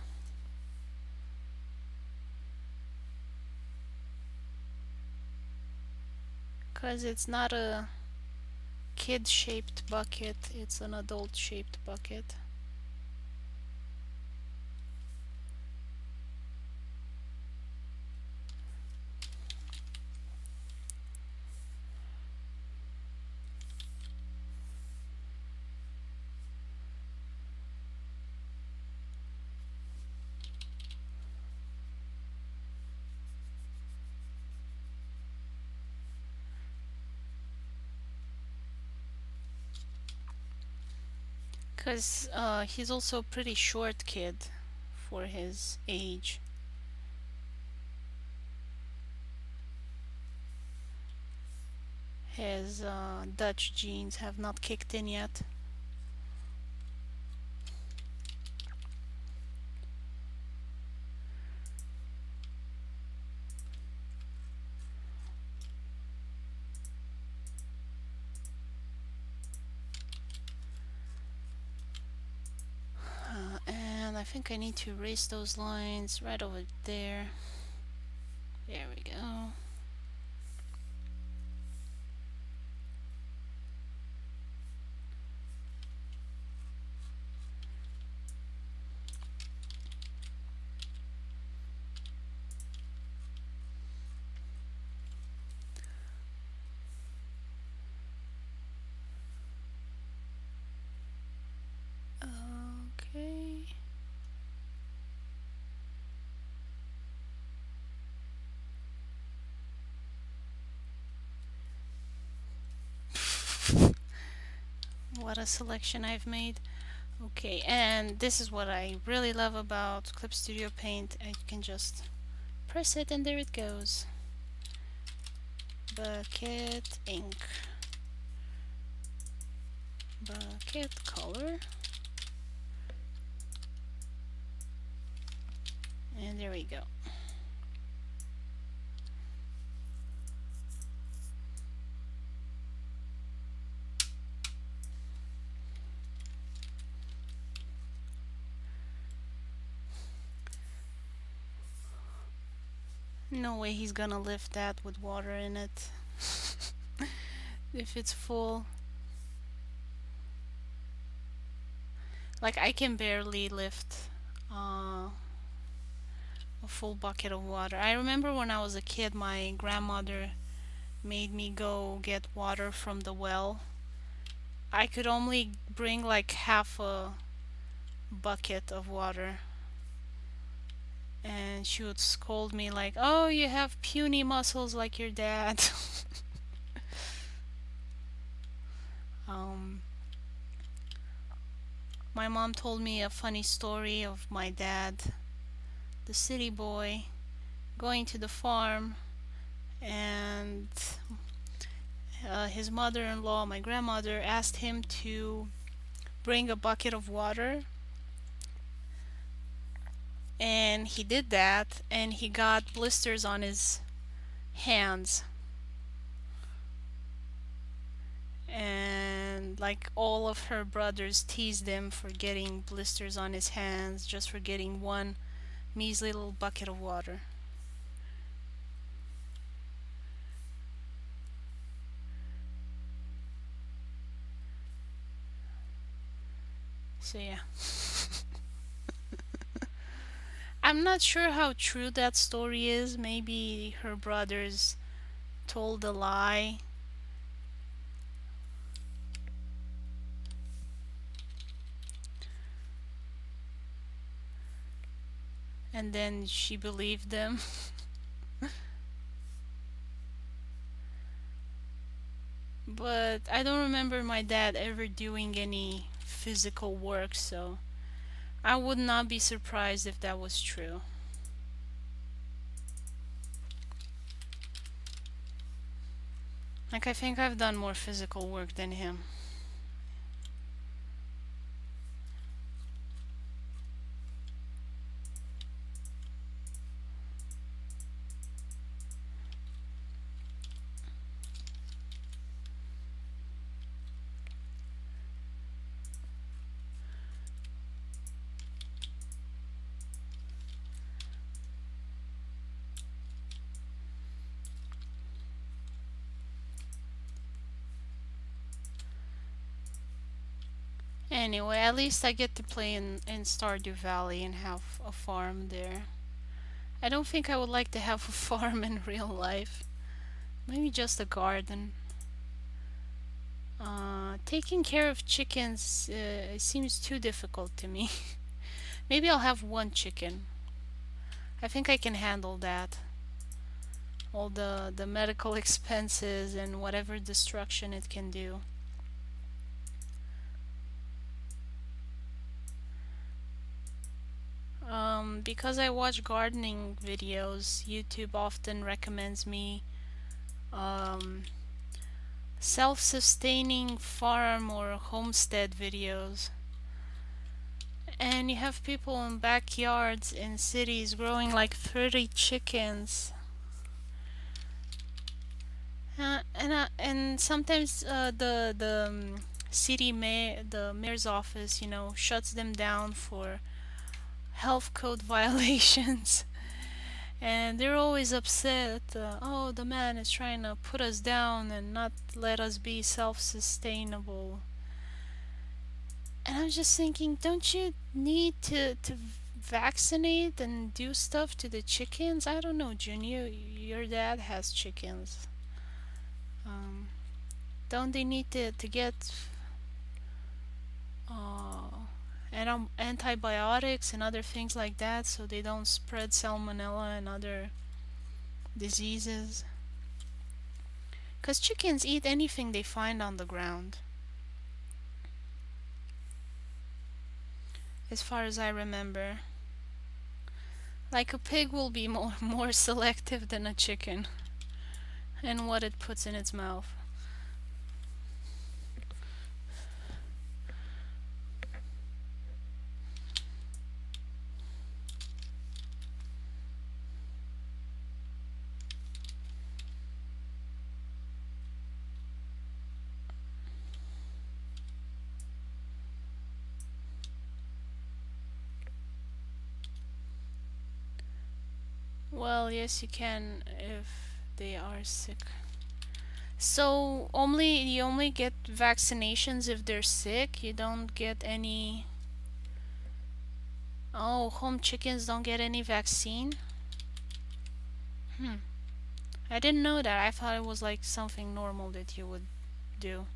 Because it's not a kid-shaped bucket, it's an adult-shaped bucket. Because he's also a pretty short kid for his age. His Dutch genes have not kicked in yet. And I think I need to erase those lines right over there. There we go. Okay. What a selection I've made. Okay, and this is what I really love about Clip Studio Paint. You can just press it and there it goes. Bucket ink. Bucket color. And there we go. No way he's gonna lift that with water in it. If it's full. Like, I can barely lift a full bucket of water. I remember when I was a kid, my grandmother made me go get water from the well. I could only bring like half a bucket of water. And she would scold me like, "Oh, you have puny muscles like your dad." um, my mom told me a funny story of my dad, the city boy, going to the farm, and his mother-in-law, my grandmother, asked him to bring a bucket of water. And he did that, and he got blisters on his hands. And like all of her brothers teased him for getting blisters on his hands just for getting one measly little bucket of water. So yeah. I'm not sure how true that story is. Maybe her brothers told a lie. And then she believed them. But I don't remember my dad ever doing any physical work, so I would not be surprised if that was true. Like, I think I've done more physical work than him. Anyway, at least I get to play in Stardew Valley and have a farm there. I don't think I would like to have a farm in real life. Maybe just a garden. Taking care of chickens seems too difficult to me. Maybe I'll have one chicken. I think I can handle that. All the medical expenses and whatever destruction it can do. Because I watch gardening videos, YouTube often recommends me um, self-sustaining farm or homestead videos. And you have people in backyards in cities growing like 30 chickens. And sometimes the mayor's office, shuts them down for health code violations. And they're always upset. Oh, the man is trying to put us down and not let us be self-sustainable. And I'm just thinking, don't you need to vaccinate and do stuff to the chickens? I don't know, Junior. Your dad has chickens. Um, don't they need to get uh, antibiotics and other things like that so they don't spread salmonella and other diseases? Because chickens eat anything they find on the ground, as far as I remember. Like a pig will be more selective than a chicken and what it puts in its mouth. Well, yes, you can if they are sick. So you only get vaccinations if they're sick. You don't get any. Oh, home chickens don't get any vaccine. Hmm. I didn't know that. I thought it was like something normal that you would do.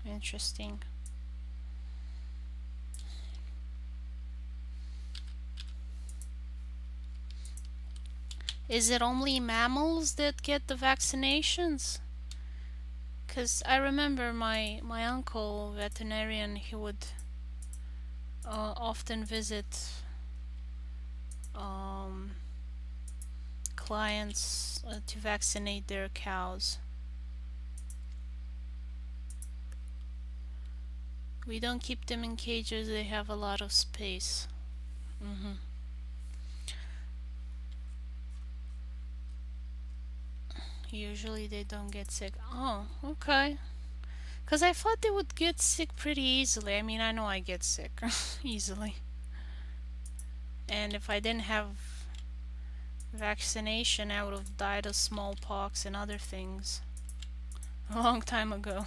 Interesting. Is it only mammals that get the vaccinations? Because I remember my uncle, veterinarian, he would often visit um, clients to vaccinate their cows. We don't keep them in cages, they have a lot of space. Mm-hmm. Usually they don't get sick. Oh, okay. Because I thought they would get sick pretty easily. I mean, I know I get sick easily. And if I didn't have vaccination, I would have died of smallpox and other things a long time ago.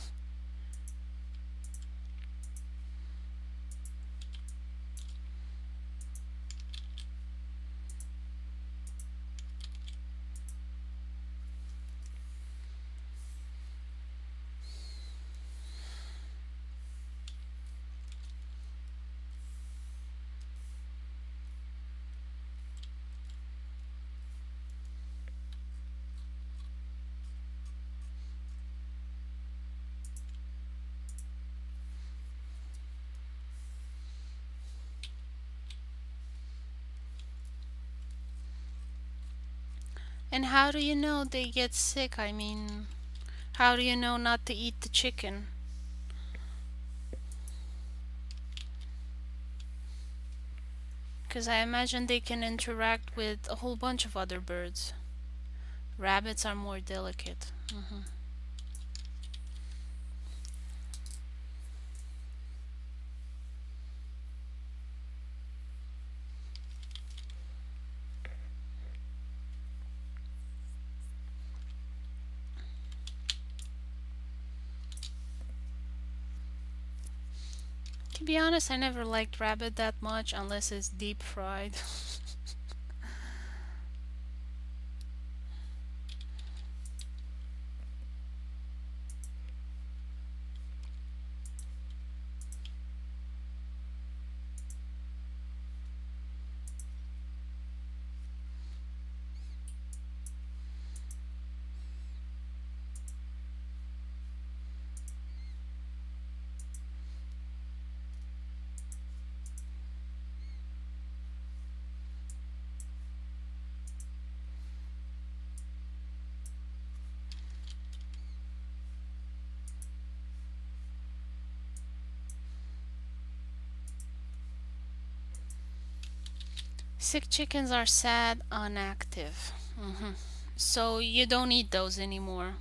And how do you know they get sick? I mean, how do you know not to eat the chicken? Because I imagine they can interact with a whole bunch of other birds. Rabbits are more delicate. Mm-hmm. To be honest, I never liked rabbit that much unless it's deep fried. Sick chickens are sad, inactive. So you don't eat those anymore.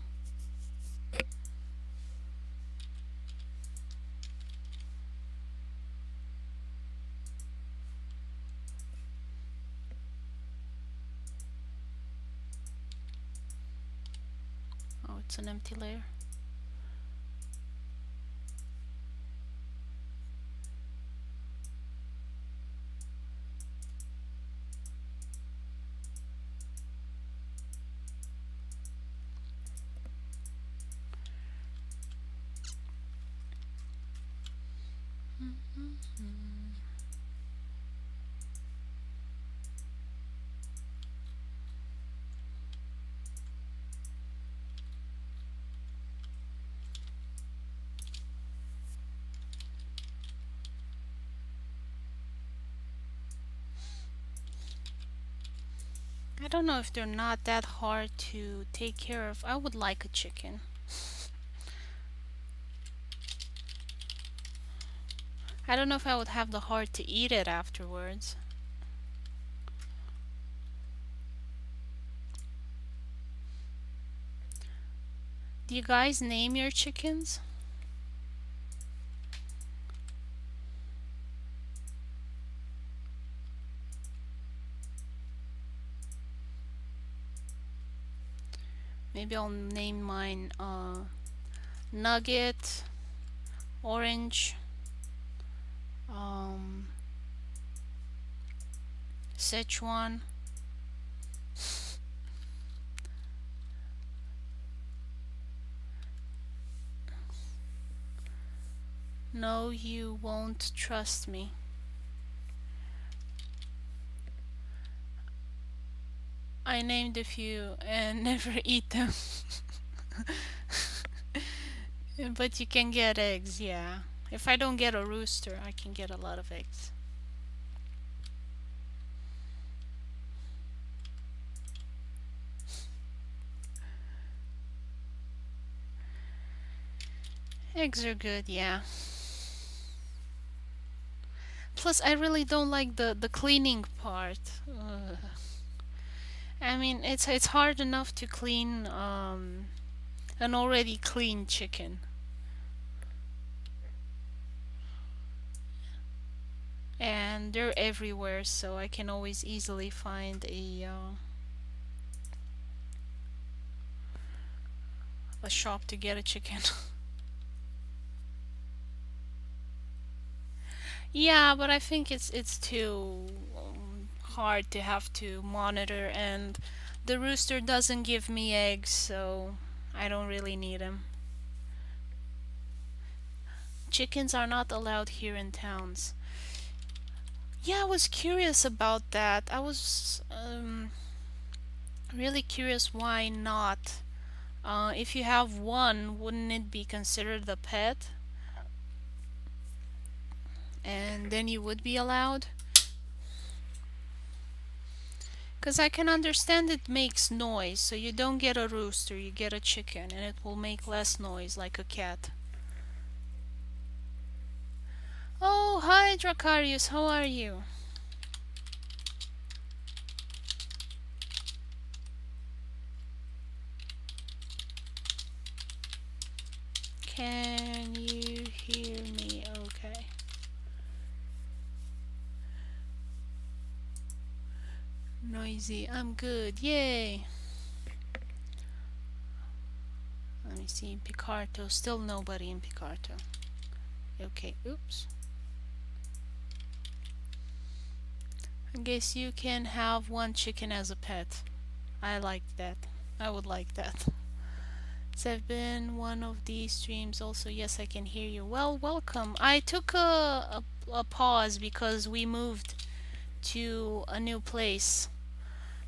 Oh, it's an empty layer. I don't know if they're not that hard to take care of. I would like a chicken. I don't know if I would have the heart to eat it afterwards. Do you guys name your chickens? Maybe I'll name mine Nugget, Orange, um, Sichuan. No, you won't trust me. I named a few and never eat them. But you can get eggs, yeah. If I don't get a rooster, I can get a lot of eggs. Eggs are good, yeah. Plus, I really don't like the cleaning part. Ugh. I mean, it's hard enough to clean an already clean chicken. And they're everywhere, so I can always easily find a shop to get a chicken. Yeah, but I think it's too hard to have to monitor, and the rooster doesn't give me eggs, so I don't really need him. Chickens are not allowed here in towns. Yeah, I was curious about that. I was really curious why not. If you have one, wouldn't it be considered a pet? And then you would be allowed? Because I can understand it makes noise, so you don't get a rooster, you get a chicken, and it will make less noise like a cat. Oh, hi Dracarius, how are you? Can you hear me okay? Noisy, I'm good, yay! Let me see, Picarto, still nobody in Picarto. Okay, oops. I guess you can have one chicken as a pet. I like that. I would like that. So I've been one of these streams also. Yes, I can hear you. Well, welcome. I took a pause because we moved to a new place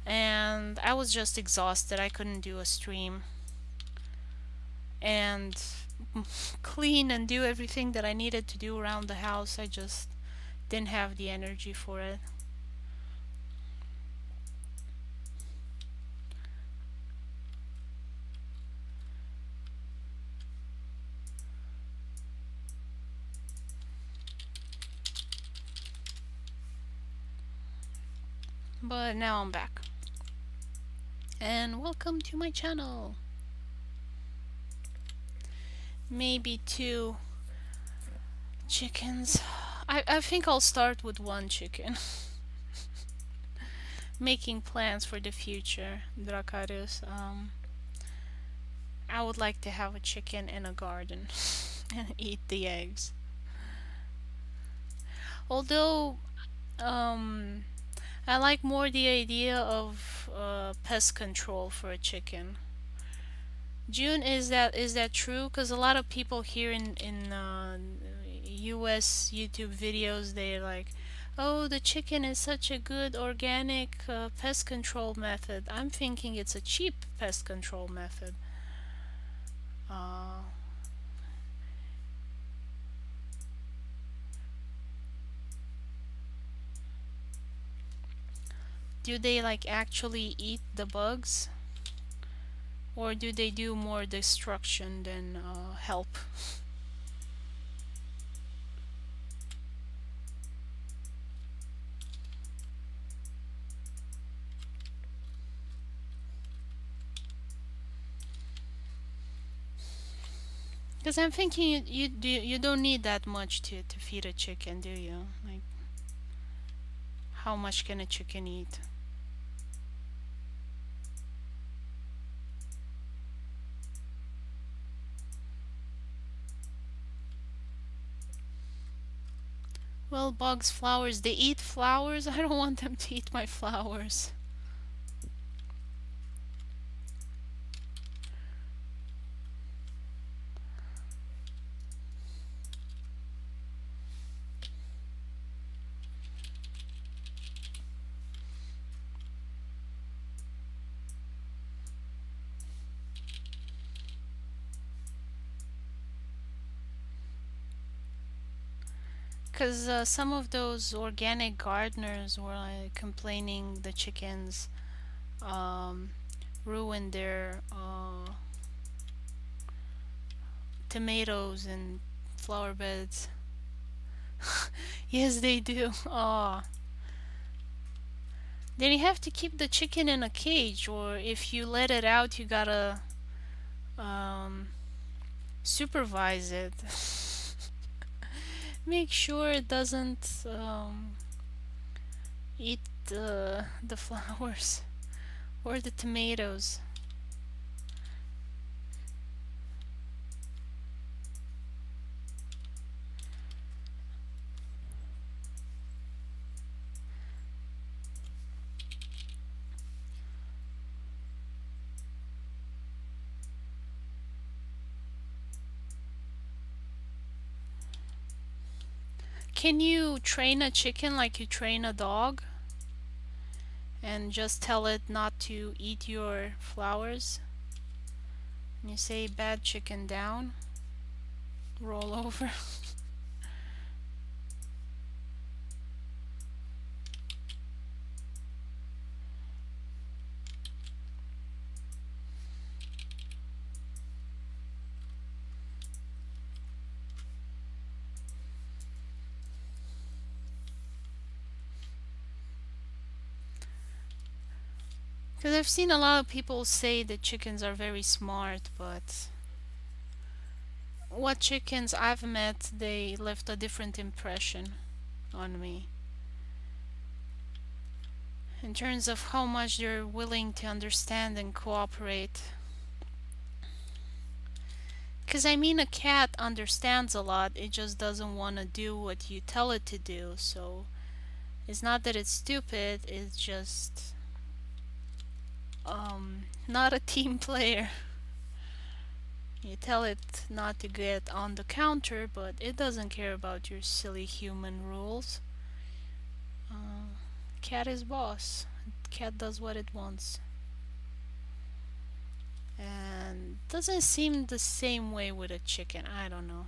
and I was just exhausted. I couldn't do a stream and clean and do everything that I needed to do around the house. I just didn't have the energy for it. But now I'm back. And welcome to my channel. Maybe 2 chickens. I think I'll start with 1 chicken. Making plans for the future, Dracarius. I would like to have a chicken in a garden and eat the eggs. Although, I like more the idea of pest control for a chicken. June, is that true? Because a lot of people here in U.S. YouTube videos, they're like, "Oh, the chicken is such a good organic pest control method." I'm thinking it's a cheap pest control method. Uh, do they like actually eat the bugs, or do they do more destruction than help? Because I'm thinking you don't need that much to feed a chicken, do you? Like, how much can a chicken eat? Well, bugs, flowers, they eat flowers? I don't want them to eat my flowers. Because some of those organic gardeners were complaining the chickens um, ruined their tomatoes and flower beds. Yes, they do. Oh. Then you have to keep the chicken in a cage, or if you let it out, you gotta um, supervise it. Make sure it doesn't eat the flowers or the tomatoes. Can you train a chicken like you train a dog? And just tell it not to eat your flowers? And you say, "Bad chicken down, roll over." Because I've seen a lot of people say that chickens are very smart, but what chickens I've met, they left a different impression on me in terms of how much they're willing to understand and cooperate. Because I mean, a cat understands a lot, it just doesn't want to do what you tell it to do, so It's not that it's stupid, it's just not a team player. You tell it not to get on the counter, but it doesn't care about your silly human rules. Cat is boss. Cat does what it wants. And doesn't seem the same way with a chicken. I don't know.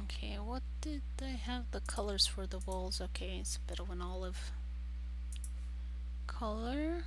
Okay, what did I have the colors for the walls? Okay, it's a bit of an olive color.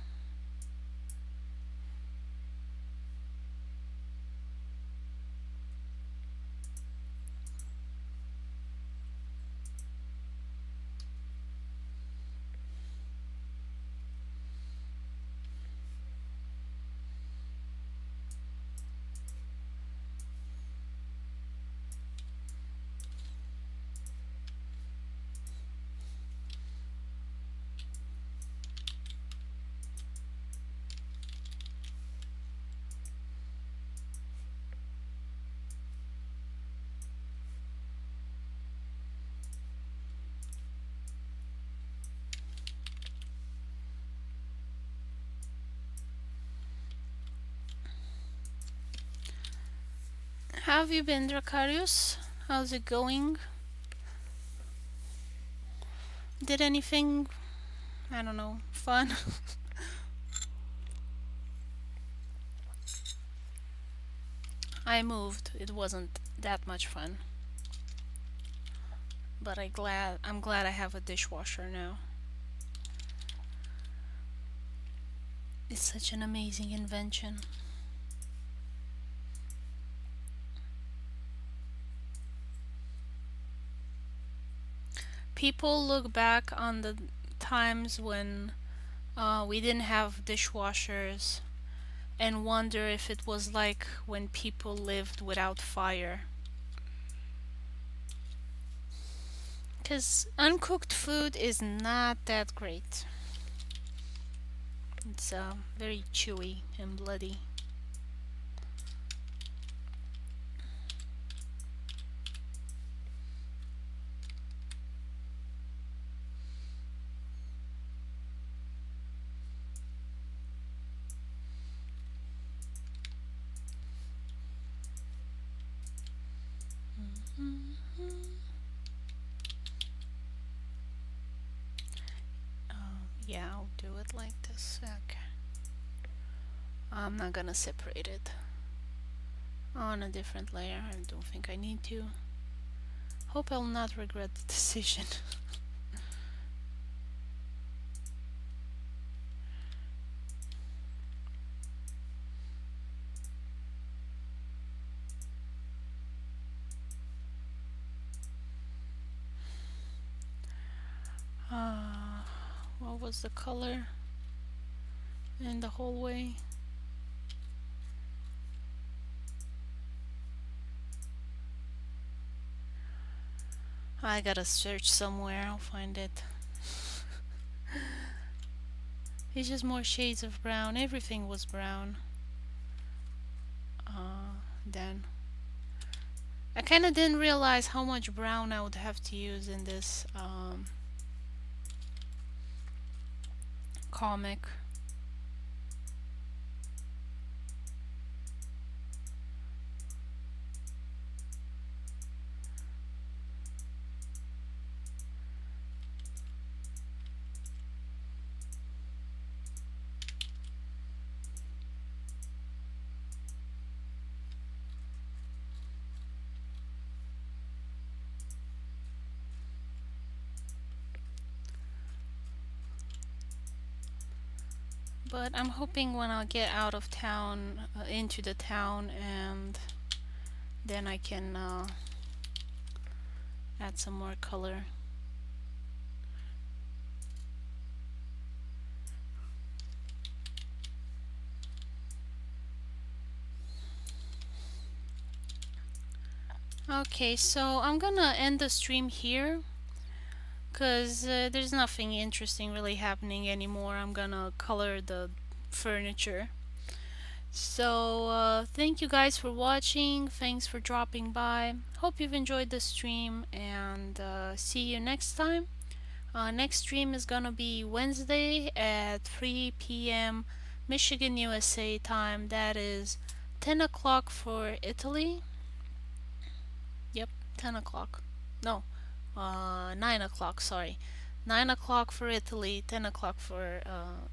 How have you been, Dracarius? How's it going? Did anything, I don't know, fun? I moved. It wasn't that much fun. But I'm glad I have a dishwasher now. It's such an amazing invention. People look back on the times when we didn't have dishwashers and wonder if it was like when people lived without fire. Because uncooked food is not that great. It's very chewy and bloody. Yeah, I'll do it like this. Okay. I'm not gonna separate it on a different layer. I don't think I need to. Hope I'll not regret the decision. What was the color in the hallway? I gotta search somewhere, I'll find it. It's just more shades of brown. Everything was brown. Then I kinda didn't realize how much brown I would have to use in this comic. But I'm hoping when I get out of town, into the town, and then I can add some more color. Okay, so I'm gonna end the stream here because there's nothing interesting really happening anymore. I'm gonna color the furniture. So thank you guys for watching. Thanks for dropping by. Hope you've enjoyed the stream, and see you next time. Next stream is gonna be Wednesday at 3 p.m. Michigan, USA time. That is 10 o'clock for Italy. Yep, 10 o'clock. No, 9 o'clock, sorry. 9 o'clock for Italy, 10 o'clock for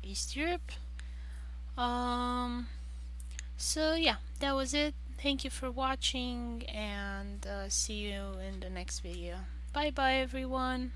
East Europe. So yeah, that was it. Thank you for watching, and see you in the next video. Bye bye, everyone.